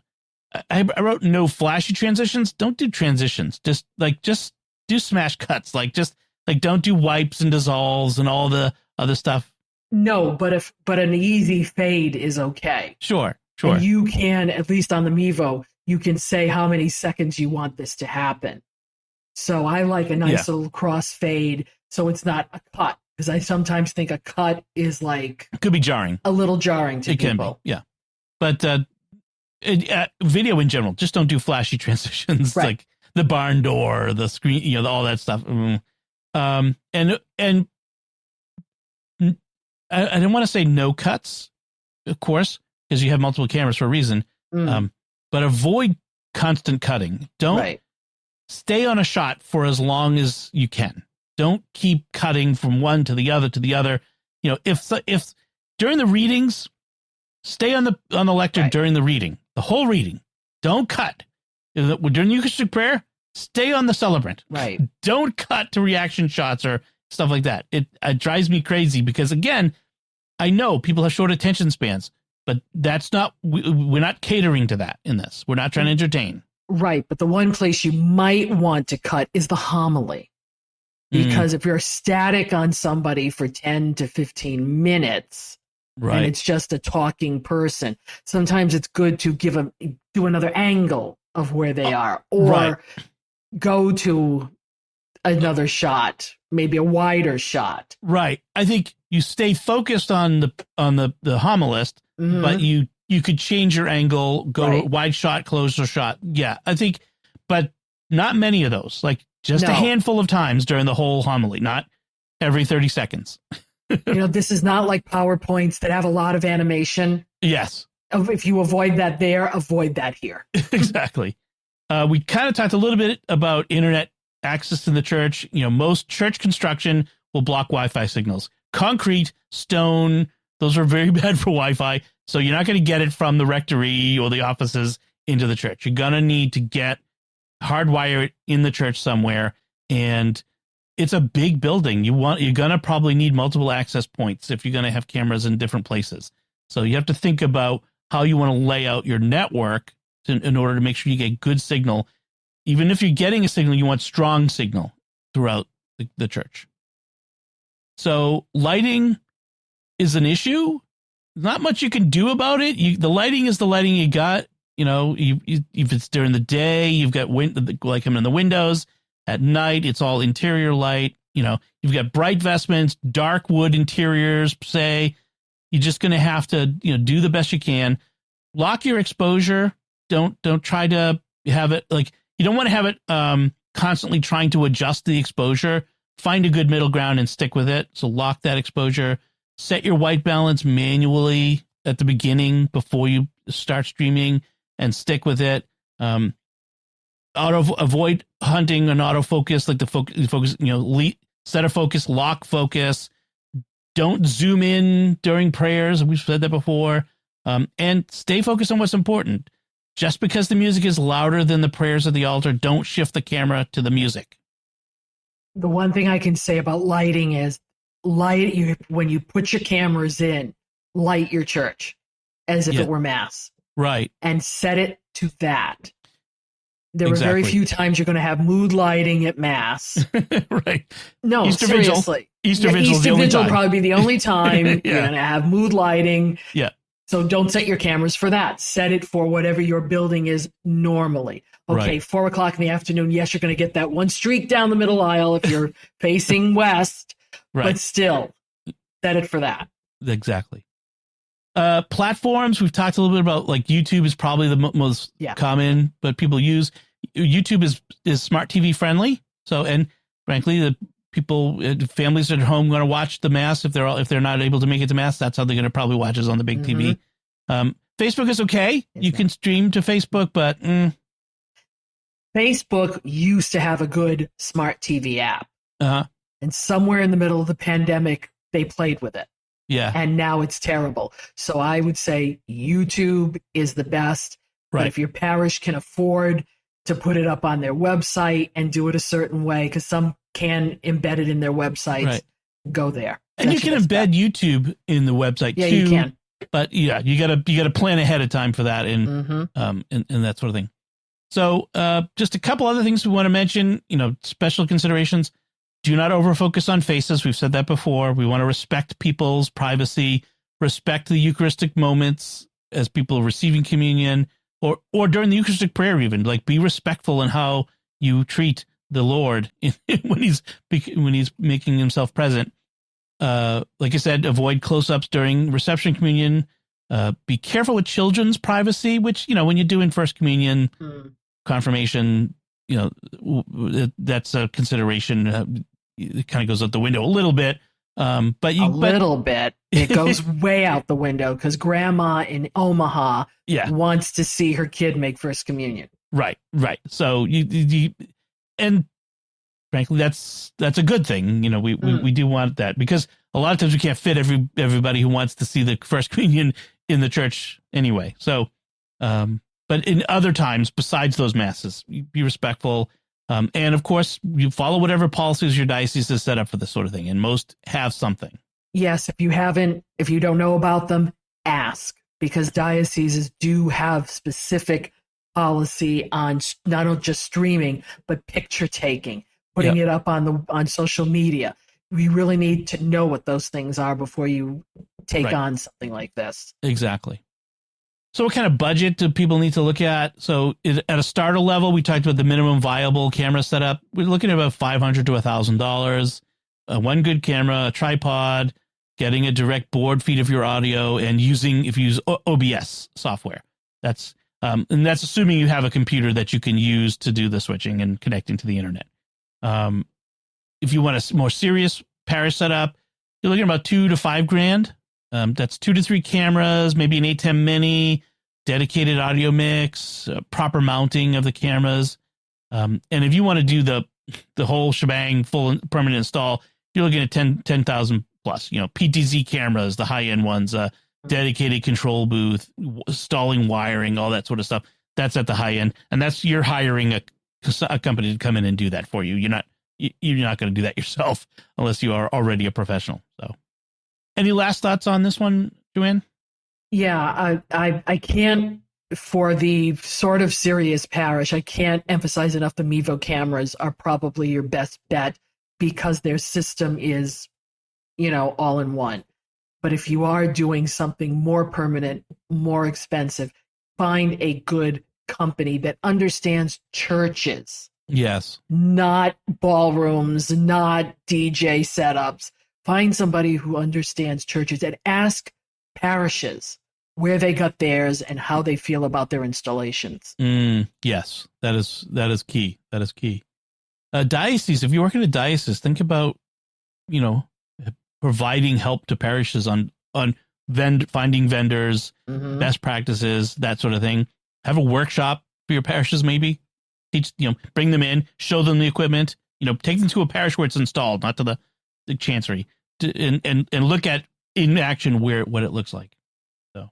I wrote no flashy transitions. Don't do transitions. Just do smash cuts. Don't do wipes and dissolves and all the other stuff. No, but an easy fade is okay. Sure. And you can, at least on the Mevo, you can say how many seconds you want this to happen. So I like a nice little cross fade, so it's not a cut, because I sometimes think a cut is like it could be jarring, a little jarring to people. Can be, yeah. But video in general, just don't do flashy transitions, like the barn door, the screen, all that stuff. And I don't want to say no cuts, of course, because you have multiple cameras for a reason. But avoid constant cutting. Don't stay on a shot for as long as you can. Don't keep cutting from one to the other to the other. If during the readings, stay on the lectern during the reading, the whole reading. Don't cut. During the Eucharistic prayer, stay on the celebrant. Right. Don't cut to reaction shots or stuff like that. It drives me crazy because, again, I know people have short attention spans, but that's not, we're not catering to that in this. We're not trying to entertain. Right. But the one place you might want to cut is the homily. Because if you're static on somebody for 10 to 15 minutes, and it's just a talking person, sometimes it's good to do another angle of where they are, or go to another shot, maybe a wider shot. Right. I think you stay focused on the homilist, but you could change your angle, go wide shot, closer shot. Yeah, I think, but not many of those. Like just a handful of times during the whole homily, not every 30 seconds. This is not like PowerPoints that have a lot of animation. Yes. If you avoid that there, avoid that here. Exactly. We kind of talked a little bit about internet access to the church. Most church construction will block Wi-Fi signals. Concrete, stone, those are very bad for Wi-Fi. So you're not going to get it from the rectory or the offices into the church. You're going to need to hardwire it in the church somewhere. And it's a big building. You're going to probably need multiple access points if you're going to have cameras in different places. So you have to think about how you want to lay out your network in order to make sure you get good signal. Even if you're getting a signal, you want strong signal throughout the church. So lighting is an issue. Not much you can do about it. The lighting is the lighting you got. If it's during the day, you've got like coming in the windows. At night, it's all interior light. You've got bright vestments, dark wood interiors. Say you're just going to have to do the best you can. Lock your exposure. Don't try to have it like you don't want to have it constantly trying to adjust the exposure. Find a good middle ground and stick with it. So lock that exposure. Set your white balance manually at the beginning before you start streaming and stick with it. Avoid hunting an autofocus, like the focus, set a focus, lock focus. Don't zoom in during prayers. We've said that before. And stay focused on what's important. Just because the music is louder than the prayers at the altar, don't shift the camera to the music. The one thing I can say about lighting is when you put your cameras in, light your church as if it were mass. Right. And set it to that. There were very few times you're going to have mood lighting at mass. Right. No, Easter seriously. Vigil. Easter Vigil will probably be the only time you're going to have mood lighting. Yeah. So don't set your cameras for that. Set it for whatever your building is normally. Okay, 4 o'clock in the afternoon. Yes, you're going to get that one streak down the middle aisle if you're facing west. Right. But still, set it for that. Exactly. Platforms, we've talked a little bit about, like YouTube is probably the most common, but people use. YouTube is smart TV friendly. So, and frankly, the families at home going to watch the mass if they're not able to make it to mass. That's how they're going to probably watch us on the big TV. Facebook is okay. You can stream to Facebook, but Facebook used to have a good smart TV app. And somewhere in the middle of the pandemic, they played with it. Yeah. And now it's terrible. So I would say YouTube is the best. Right. But if your parish can afford to put it up on their website and do it a certain way, because some can embed it in their websites, go there. And you can embed YouTube in the website too. Yeah, you can. But yeah, you gotta plan ahead of time for that and that sort of thing. So just a couple other things we want to mention, special considerations. Do not overfocus on faces. We've said that before. We want to respect people's privacy, respect the Eucharistic moments as people receiving communion or during the Eucharistic prayer, even like be respectful in how you treat the Lord when he's making himself present. Like I said, avoid close-ups during reception communion. Be careful with children's privacy, which, when you're doing first communion, confirmation, that's a consideration. It kind of goes out the window a little bit. Little bit. It goes way out the window because grandma in Omaha wants to see her kid make first communion. Right. So and frankly, that's a good thing. We do want that because a lot of times we can't fit everybody who wants to see the first communion in the church anyway. So, but in other times besides those masses, be respectful. And of course, you follow whatever policies your diocese has set up for this sort of thing, and most have something. Yes, if you don't know about them, ask, because dioceses do have specific policy on not just streaming, but picture taking, putting it up on social media. We really need to know what those things are before you take on something like this. Exactly. So what kind of budget do people need to look at? So at a starter level, we talked about the minimum viable camera setup. We're looking at about $500 to $1,000. One good camera, a tripod, getting a direct board feed of your audio, and if you use OBS software. That's assuming you have a computer that you can use to do the switching and connecting to the internet. If you want a more serious parish setup, you're looking at about $2,000 to $5,000. That's 2 to 3 cameras, maybe an ATEM Mini, dedicated audio mix, proper mounting of the cameras. And if you want to do the whole shebang, full and permanent install, you're looking at 10,000 plus, PTZ cameras, the high end ones, dedicated control booth, installing wiring, all that sort of stuff. That's at the high end. And you're hiring a company to come in and do that for you. You're not going to do that yourself unless you are already a professional. So any last thoughts on this one, Joanne? Yeah, I can't, for the sort of serious parish, I can't emphasize enough the Mevo cameras are probably your best bet because their system is, all in one. But if you are doing something more permanent, more expensive, find a good company that understands churches. Yes. Not ballrooms, not DJ setups. Find somebody who understands churches and ask parishes where they got theirs and how they feel about their installations. Yes, that is key. That is key. Diocese, if you work in a diocese, think about, providing help to parishes on finding vendors, best practices, that sort of thing. Have a workshop for your parishes, maybe. Teach, bring them in, show them the equipment, take them to a parish where it's installed, not to the chancery, and look at in action what it looks like. So,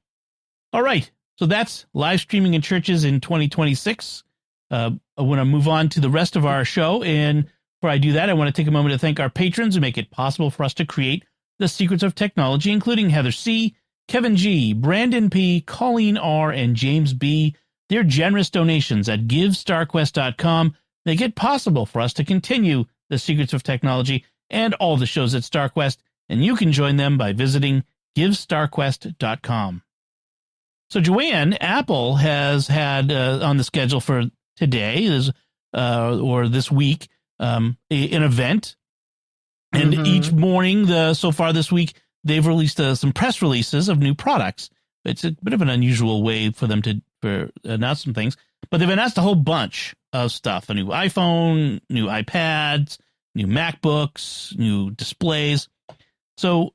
all right. So that's live streaming in churches in 2026. I want to move on to the rest of our show. And before I do that, I want to take a moment to thank our patrons who make it possible for us to create the secrets of technology, including Heather C., Kevin G., Brandon P., Colleen R., and James B. Their generous donations at GiveStarQuest.com make it possible for us to continue the secrets of technology and all the shows at StarQuest, and you can join them by visiting GiveStarQuest.com. So, Joanne, Apple has had on the schedule for today or this week an event, and each morning so far this week they've released some press releases of new products. It's a bit of an unusual way for them to announce some things, but they've announced a whole bunch of stuff: a new iPhone, new iPads, new MacBooks, new displays. So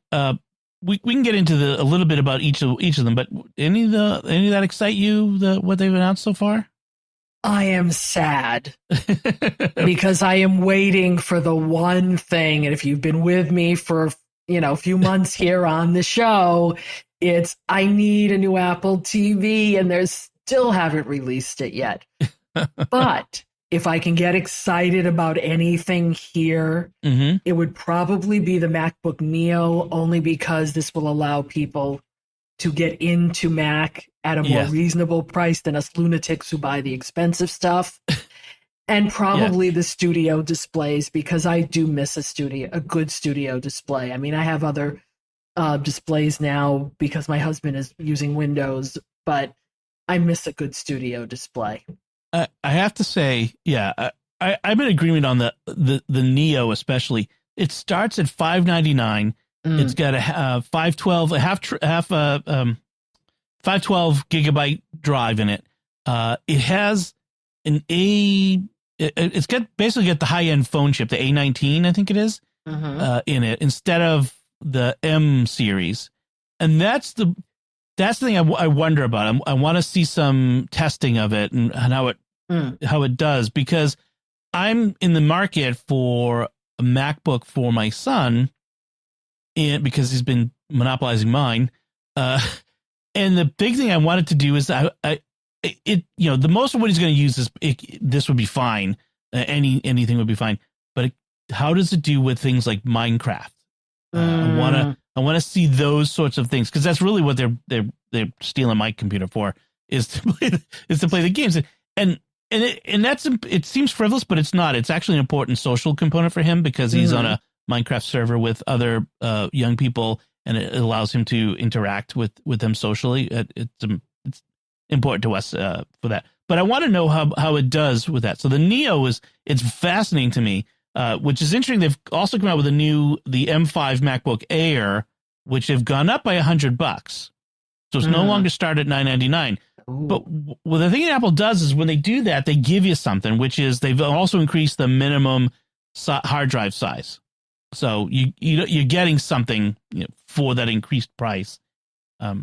we can get into a little bit about each of them, but any of that excite you? What they've announced so far? I am sad because I am waiting for the one thing, and if you've been with me for a few months here on the show, it's I need a new Apple TV, and they still haven't released it yet. But if I can get excited about anything here, it would probably be the MacBook Neo, only because this will allow people to get into Mac at a more reasonable price than us lunatics who buy the expensive stuff. And probably the studio displays, because I do miss a good studio display. I mean, I have other displays now because my husband is using Windows, but I miss a good studio display. I have to say, I'm in agreement on the Neo especially. It starts at $599. It's got a 512 gigabyte drive in it. It has it's got the high end phone chip, the A19, I think it is, in it instead of the M series, and that's the thing I wonder about. I want to see some testing of it and how it does, because I'm in the market for a MacBook for my son, and because he's been monopolizing mine. And the big thing I wanted to do is the most of what he's going to use is this would be fine. Anything would be fine. But how does it do with things like Minecraft? I want to see those sorts of things, because that's really what they're stealing my computer for, is to play the games. And it seems frivolous, but it's not. It's actually an important social component for him, because he's on a Minecraft server with other young people, and it allows him to interact with them socially. It's important to us for that. But I want to know how it does with that. So the Neo it's fascinating to me, which is interesting. They've also come out with the M5 MacBook Air, which have gone up by $100. So it's no longer start at $999. But the thing that Apple does is when they do that, they give you something, which is they've also increased the minimum hard drive size. So you're getting something for that increased price.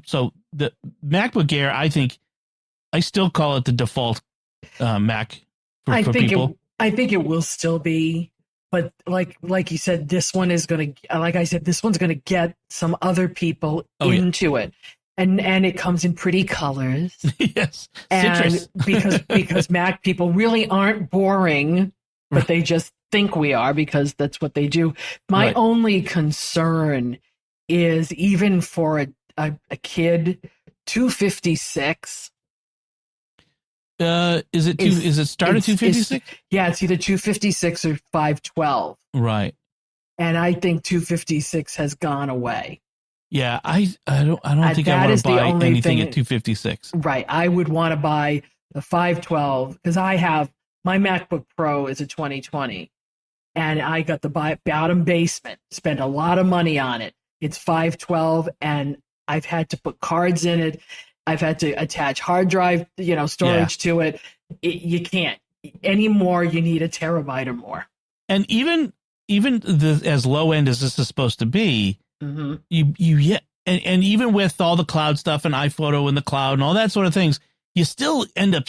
So the MacBook Air, I think, I still call it the default Mac for people. I think it will still be, but like you said, this one is going to, like I said, this one's going to get some other people into it. And it comes in pretty colors. Yes. And Citrus. because Mac people really aren't boring, but they just think we are because that's what they do. My only concern is even for a kid, 256. Is it start at 256? Yeah, it's either 256 or 512. Right. And I think 256 has gone away. Yeah, I don't think I want to buy anything at 256. Right. I would want to buy the 512 because I have my MacBook Pro is a 2020 and I got the bottom basement, spent a lot of money on it. It's 512 and I've had to put cards in it. I've had to attach hard drive, storage to it. You can't anymore. You need a terabyte or more. And even as low end as this is supposed to be, and even with all the cloud stuff and iPhoto in the cloud and all that sort of things, you still end up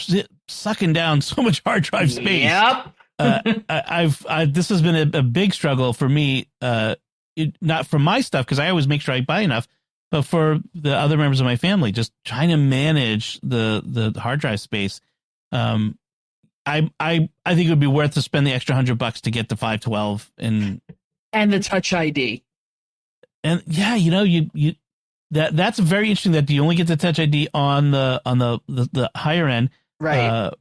sucking down so much hard drive space. Yep. This has been a big struggle for me, not for my stuff, because I always make sure I buy enough, but for the other members of my family, just trying to manage the hard drive space. I think it would be worth to spend the extra $100 to get the 512 and the Touch ID. And yeah, that's very interesting that you only get the Touch ID on the higher end, right?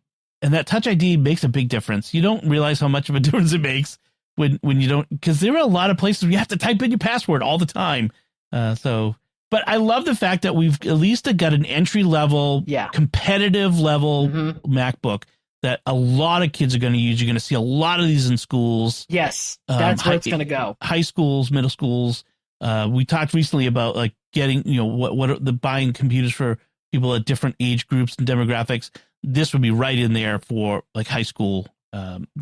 And that Touch ID makes a big difference. You don't realize how much of a difference it makes when you don't, because there are a lot of places where you have to type in your password all the time. But I love the fact that we've at least got an entry level, competitive level MacBook that a lot of kids are going to use. You're going to see a lot of these in schools. Yes, that's where it's going to go. High schools, middle schools. We talked recently about like getting, what are the buying computers for people at different age groups and demographics. This would be right in there for like high school.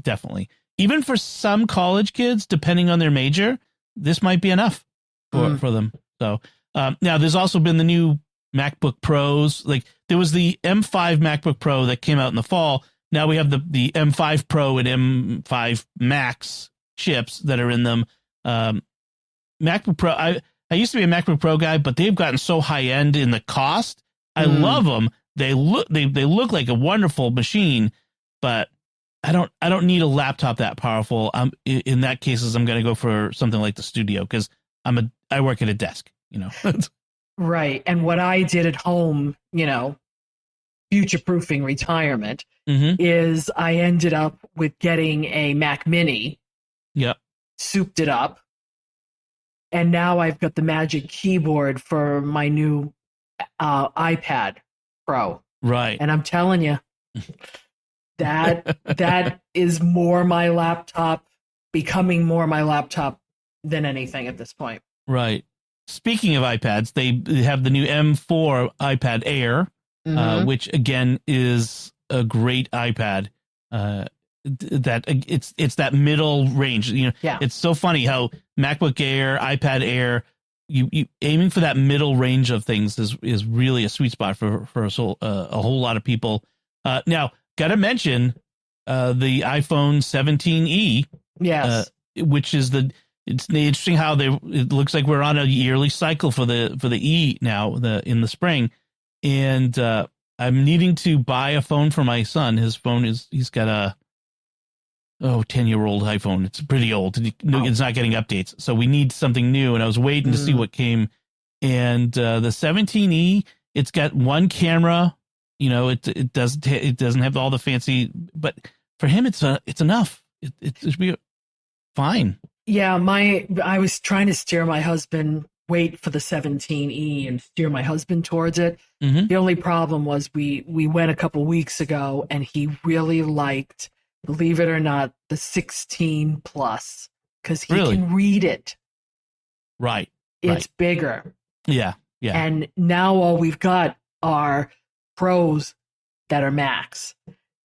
Definitely. Even for some college kids, depending on their major, this might be enough for them. So now there's also been the new MacBook Pros. Like there was the M5 MacBook Pro that came out in the fall. Now we have the M5 Pro and M5 Max chips that are in them. MacBook Pro. I used to be a MacBook Pro guy, but they've gotten so high end in the cost. I love them. They look like a wonderful machine, but I don't need a laptop that powerful. In that cases, I'm going to go for something like the Studio because I work at a desk. Right. And what I did at home, future-proofing retirement, is I ended up with getting a Mac Mini. Yep. Souped it up. And now I've got the Magic Keyboard for my new iPad Pro. Right. And I'm telling you, that is more my laptop, becoming more my laptop than anything at this point. Right. Speaking of iPads, they have the new M4 iPad Air, which again is a great iPad. That it's that middle range. It's so funny how MacBook Air, iPad Air, you aiming for that middle range of things is really a sweet spot for a whole lot of people. Now, got to mention the iPhone 17e. Yes, which is it's interesting how it looks like we're on a yearly cycle for the E now in the spring, and I'm needing to buy a phone for my son. His phone he's got a 10-year-old iPhone. It's pretty old. It's not getting updates. So we need something new. And I was waiting to see what came. And the 17E, it's got one camera. It doesn't have all the fancy, but for him, it's enough. It should be fine. Yeah, I was trying to steer my husband, wait for the 17E and steer my husband towards it. The only problem was we went a couple weeks ago and he really liked, believe it or not, the 16 plus because he can read it. Right. It's bigger. Yeah. And now all we've got are Pros that are Macs.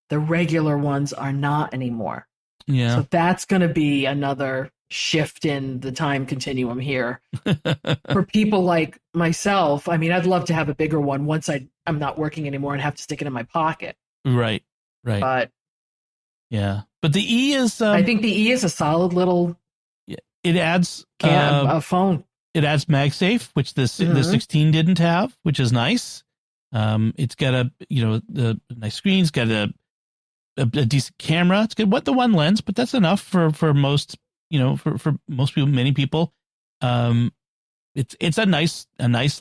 The regular ones are not anymore. Yeah. So that's going to be another shift in the time continuum here. For people like myself, I mean, I'd love to have a bigger one once I'm not working anymore and have to stick it in my pocket. Right. But yeah, but the E is. I think the E is a solid little. It adds a phone. It adds MagSafe, which the 16 didn't have, which is nice. It's got a nice screen. It's got a decent camera. It's got the one lens, but that's enough for most for most people, many people. It's a nice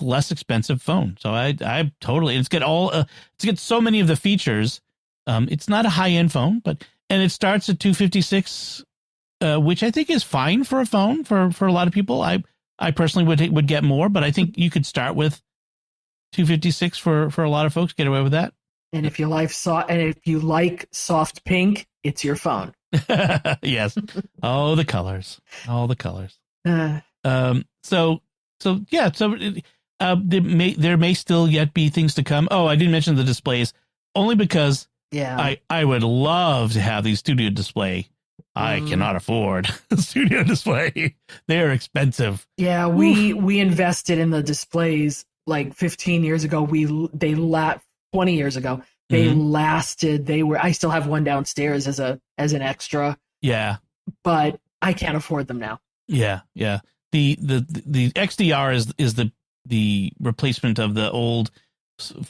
less expensive phone. So I totally. It's got so many of the features. It's not a high end phone, and it starts at $256, which I think is fine for a phone for a lot of people. I personally would get more, but I think you could start with $256 for a lot of folks. Get away with that. And if you like soft pink, it's your phone. Yes. The colors. All the colors. So there may still yet be things to come. Oh, I didn't mention the displays only because I would love to have these studio display. I cannot afford a studio display. They're expensive. Yeah, we invested in the displays like 15 years ago. 20 years ago. They lasted. I still have one downstairs as an extra. Yeah. But I can't afford them now. Yeah. The XDR is the replacement of the old,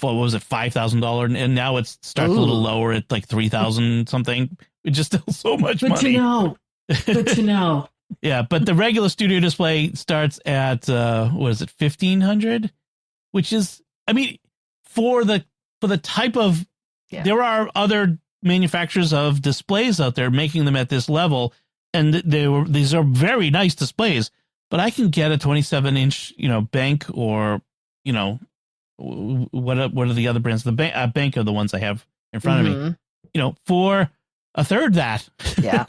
what was it, $5,000, and now it starts a little lower at like $3,000 something. It's just still so much money. Good to know. Yeah, but the regular studio display starts at what is it, $1,500, which is, I mean, for the type of there are other manufacturers of displays out there making them at this level, and these are very nice displays. But I can get a 27-inch, Bank, or what are the other brands? The Bank are the ones I have in front of me. For a third that. Yeah,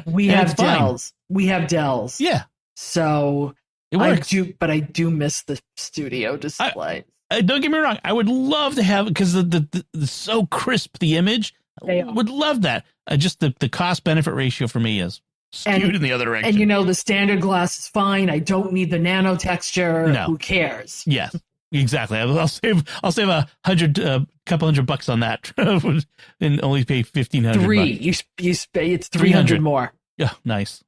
we have Dells. We have Dells. Yeah, so it works. I do miss the studio display. Don't get me wrong. I would love to have it because the so crisp the image. I would love that. Just the cost benefit ratio for me is skewed in the other direction. And the standard glass is fine. I don't need the nano texture. No. Who cares? Yes, exactly. I'll save couple $100 on that and only pay $1,500. It's 300 more. Yeah, nice.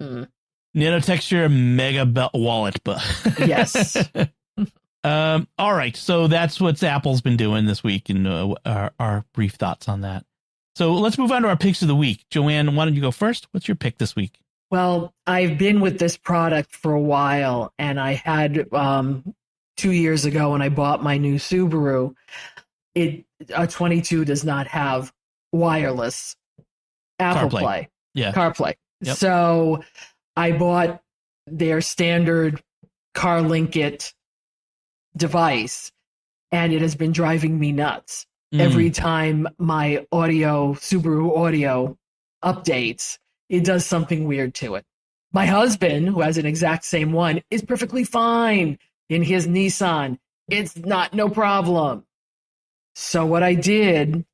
Nano texture mega wallet, but yes. All right, so that's what Apple's been doing this week, and our brief thoughts on that. So let's move on to our picks of the week. Joanne, why don't you go first? What's your pick this week? Well, I've been with this product for a while, and I had 2 years ago when I bought my new Subaru. A 22 does not have wireless Apple Play. Yeah, CarPlay. Yep. So I bought their standard CarLink device, and it has been driving me nuts. Every time my Subaru audio updates, it does something weird to it. My husband, who has an exact same one, is perfectly fine in his Nissan. It's no problem. So what I did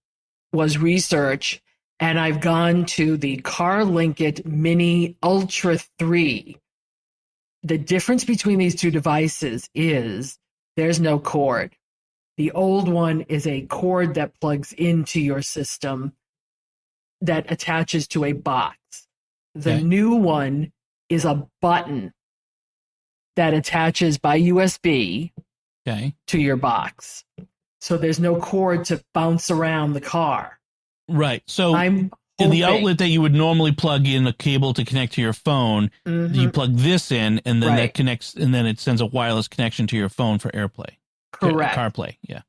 was research, and I've gone to the CarLink Mini Ultra 3. The difference between these two devices is there's no cord. The old one is a cord that plugs into your system that attaches to a box. The new one is a button that attaches by USB to your box. So there's no cord to bounce around the car. Right. So in the outlet that you would normally plug in a cable to connect to your phone, you plug this in, and then that connects, and then it sends a wireless connection to your phone for AirPlay. Correct. CarPlay, yeah.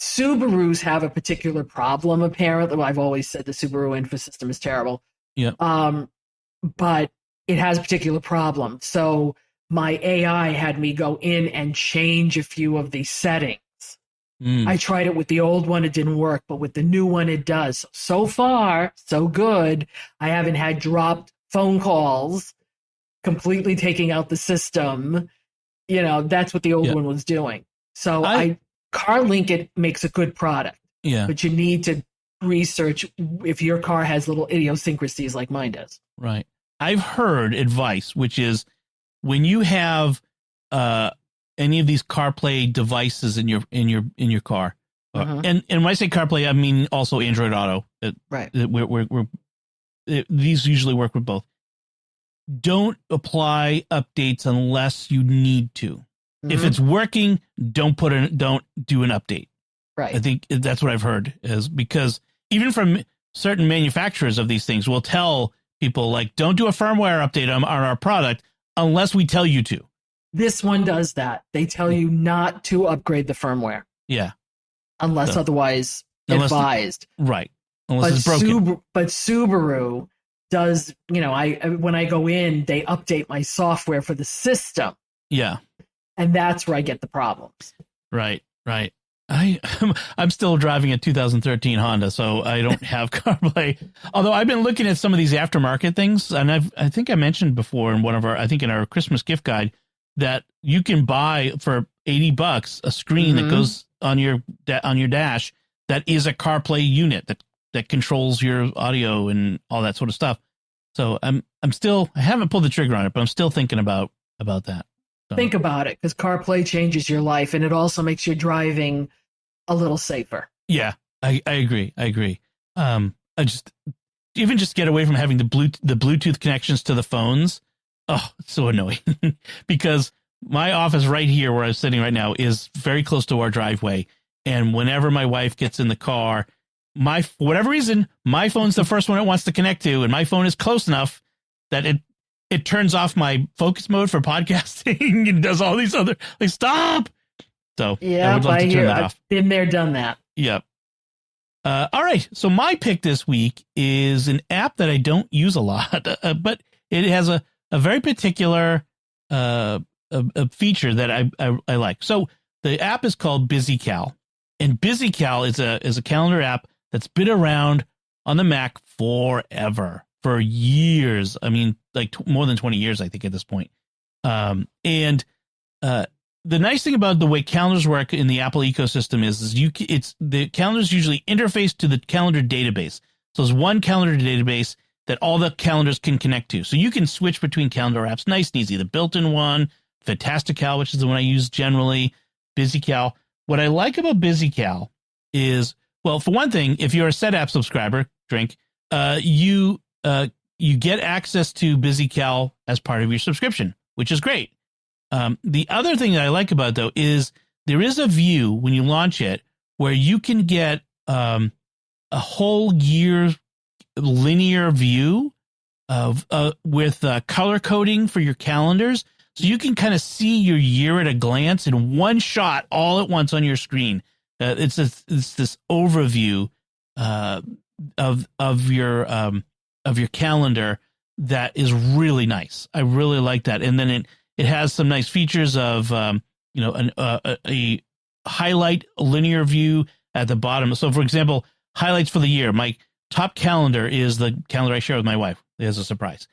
Subarus have a particular problem, apparently. I've always said the Subaru infosystem is terrible. Yeah. But it has a particular problem. So my AI had me go in and change a few of the settings. I tried it with the old one. It didn't work, but with the new one, it does. So far, so good. I haven't had dropped phone calls, completely taking out the system. That's what the old one was doing. So CarLink makes a good product. Yeah. But you need to research if your car has little idiosyncrasies like mine does. Right. I've heard advice, which is when you have any of these CarPlay devices in your car, and when I say CarPlay, I mean also Android Auto. Right. These usually work with both. Don't apply updates unless you need to. If it's working, don't do an update. Right. I think that's what I've heard, is because even from certain manufacturers of these things will tell people, like, don't do a firmware update on our product unless we tell you to. This one does that. They tell you not to upgrade the firmware. Yeah. Unless otherwise advised. Right. Unless it's broken. But Subaru does, when I go in, they update my software for the system. Yeah. And that's where I get the problems. Right. I'm still driving a 2013 Honda, so I don't have CarPlay. Although I've been looking at some of these aftermarket things, and I think I mentioned before in in our Christmas gift guide that you can buy for $80 a screen that goes on your dash that is a CarPlay unit that controls your audio and all that sort of stuff. So I haven't pulled the trigger on it, but I'm still thinking about that. So. Think about it, because CarPlay changes your life, and it also makes your driving a little safer. Yeah, I agree. I just get away from having the Bluetooth connections to the phones. Oh, it's so annoying because my office right here where I'm sitting right now is very close to our driveway. And whenever my wife gets in the car, for whatever reason, my phone's the first one it wants to connect to. And my phone is close enough that it turns off my focus mode for podcasting and does all these other, like, stop. So yeah, I would love to turn that off. I've been there, done that. Yep. All right. So my pick this week is an app that I don't use a lot, but it has a very particular a feature that I like. So the app is called BusyCal, and BusyCal is a calendar app that's been around on the Mac forever, for years. I mean, like more than 20 years, I think, at this point. The nice thing about the way calendars work in the Apple ecosystem is the calendars usually interface to the calendar database. So there's one calendar database that all the calendars can connect to. So you can switch between calendar apps nice and easy. The built-in one, Fantastical, which is the one I use generally, BusyCal. What I like about BusyCal is, well, for one thing, if you're a SetApp subscriber, you get access to BusyCal as part of your subscription, which is great. The other thing that I like about it, though, is there is a view when you launch it where you can get a whole year linear view of with color coding for your calendars. So you can kind of see your year at a glance in one shot all at once on your screen. It's this overview of your calendar that is really nice. I really like that. And then it has some nice features of a highlight linear view at the bottom. So, for example, highlights for the year. My top calendar is the calendar I share with my wife. As a surprise,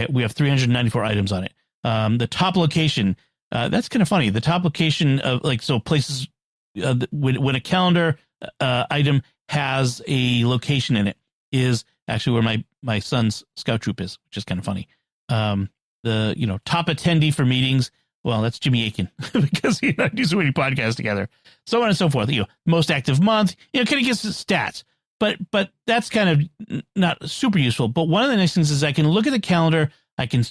we have 394 items on it. The top location, that's kind of funny. The top location of places when a calendar item has a location in it is actually where my son's scout troop is, which is kind of funny. The top attendee for meetings, well, that's Jimmy Aiken because he and I do so many podcasts together, so on and so forth. Most active month, kind of gets the stats, but that's kind of not super useful. But one of the nice things is I can look at the calendar, I can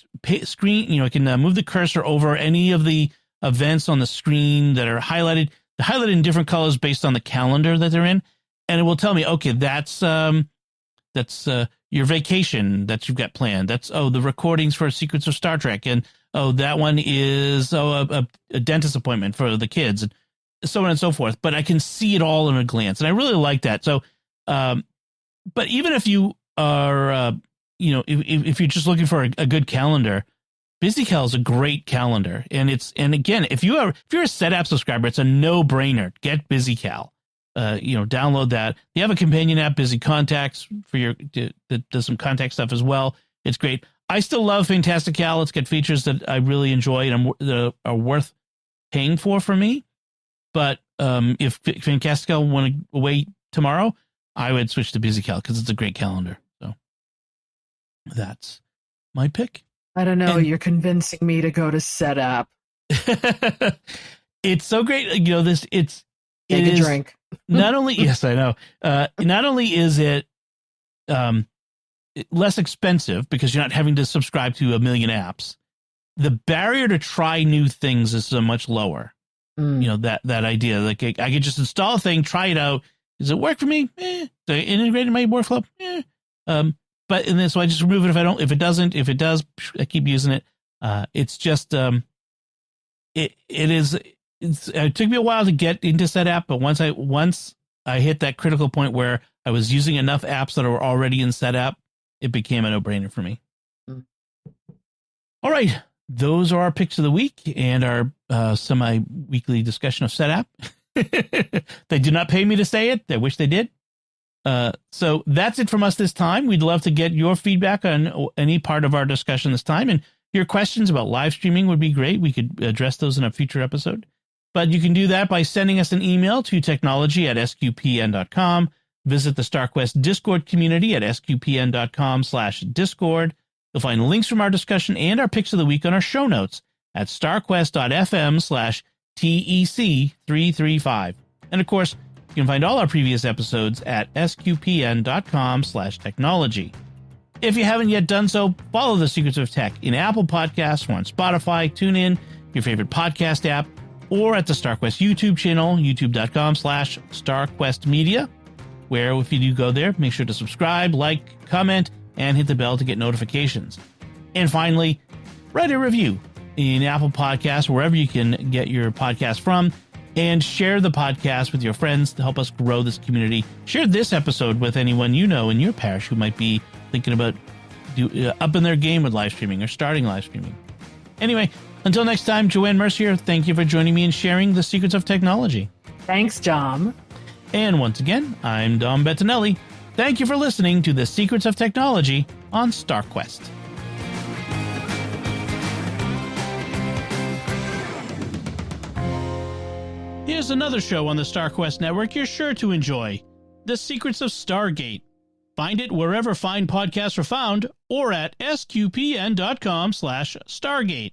screen, I can move the cursor over any of the events on the screen that are highlighted. They're highlighted in different colors based on the calendar that they're in, and it will tell me, okay, that's your vacation that you've got planned. That's, the recordings for Secrets of Star Trek. And, that one is, a dentist appointment for the kids, and so on and so forth. But I can see it all in a glance. And I really like that. So, but even if you are, if you're just looking for a good calendar, BusyCal is a great calendar. And again, if you're a SetApp subscriber, it's a no-brainer. Get BusyCal. Download that. They have a companion app, Busy Contacts, that does some contact stuff as well. It's great. I still love Fantastical. It's got features that I really enjoy and that are worth paying for me. But if Fantastical went away tomorrow, I would switch to BusyCal because it's a great calendar. So that's my pick. I don't know. You're convincing me to go to setup. It's so great. Take a drink. Not only, yes, I know. Not only is it less expensive because you're not having to subscribe to a million apps, the barrier to try new things is so much lower. That idea, like I could just install a thing, try it out. Does it work for me? Do I integrate in my workflow? So I just remove it if it doesn't. If it does, I keep using it. It's just it took me a while to get into SetApp, but once I hit that critical point where I was using enough apps that were already in SetApp, it became a no-brainer for me. All right, those are our picks of the week and our semi-weekly discussion of SetApp. They do not pay me to say it. I wish they did. So that's it from us this time. We'd love to get your feedback on any part of our discussion this time, and your questions about live streaming would be great. We could address those in a future episode. But you can do that by sending us an email to technology@sqpn.com. Visit the StarQuest Discord community at sqpn.com/discord. You'll find links from our discussion and our picks of the week on our show notes at starquest.fm/TEC335. And of course, you can find all our previous episodes at sqpn.com/technology. If you haven't yet done so, follow the Secrets of Tech in Apple Podcasts or on Spotify, TuneIn, your favorite podcast app, or at the StarQuest YouTube channel, youtube.com/StarQuestMedia, where if you do go there, make sure to subscribe, like, comment, and hit the bell to get notifications. And finally, write a review in Apple Podcasts, wherever you can get your podcast from, and share the podcast with your friends to help us grow this community. Share this episode with anyone you know in your parish who might be thinking about upping their game with live streaming or starting live streaming. Anyway, until next time, Joanne Mercier, thank you for joining me and sharing the secrets of technology. Thanks, Dom. And once again, I'm Dom Bettinelli. Thank you for listening to the Secrets of Technology on StarQuest. Here's another show on the StarQuest network you're sure to enjoy. The Secrets of Stargate. Find it wherever fine podcasts are found or at sqpn.com/Stargate.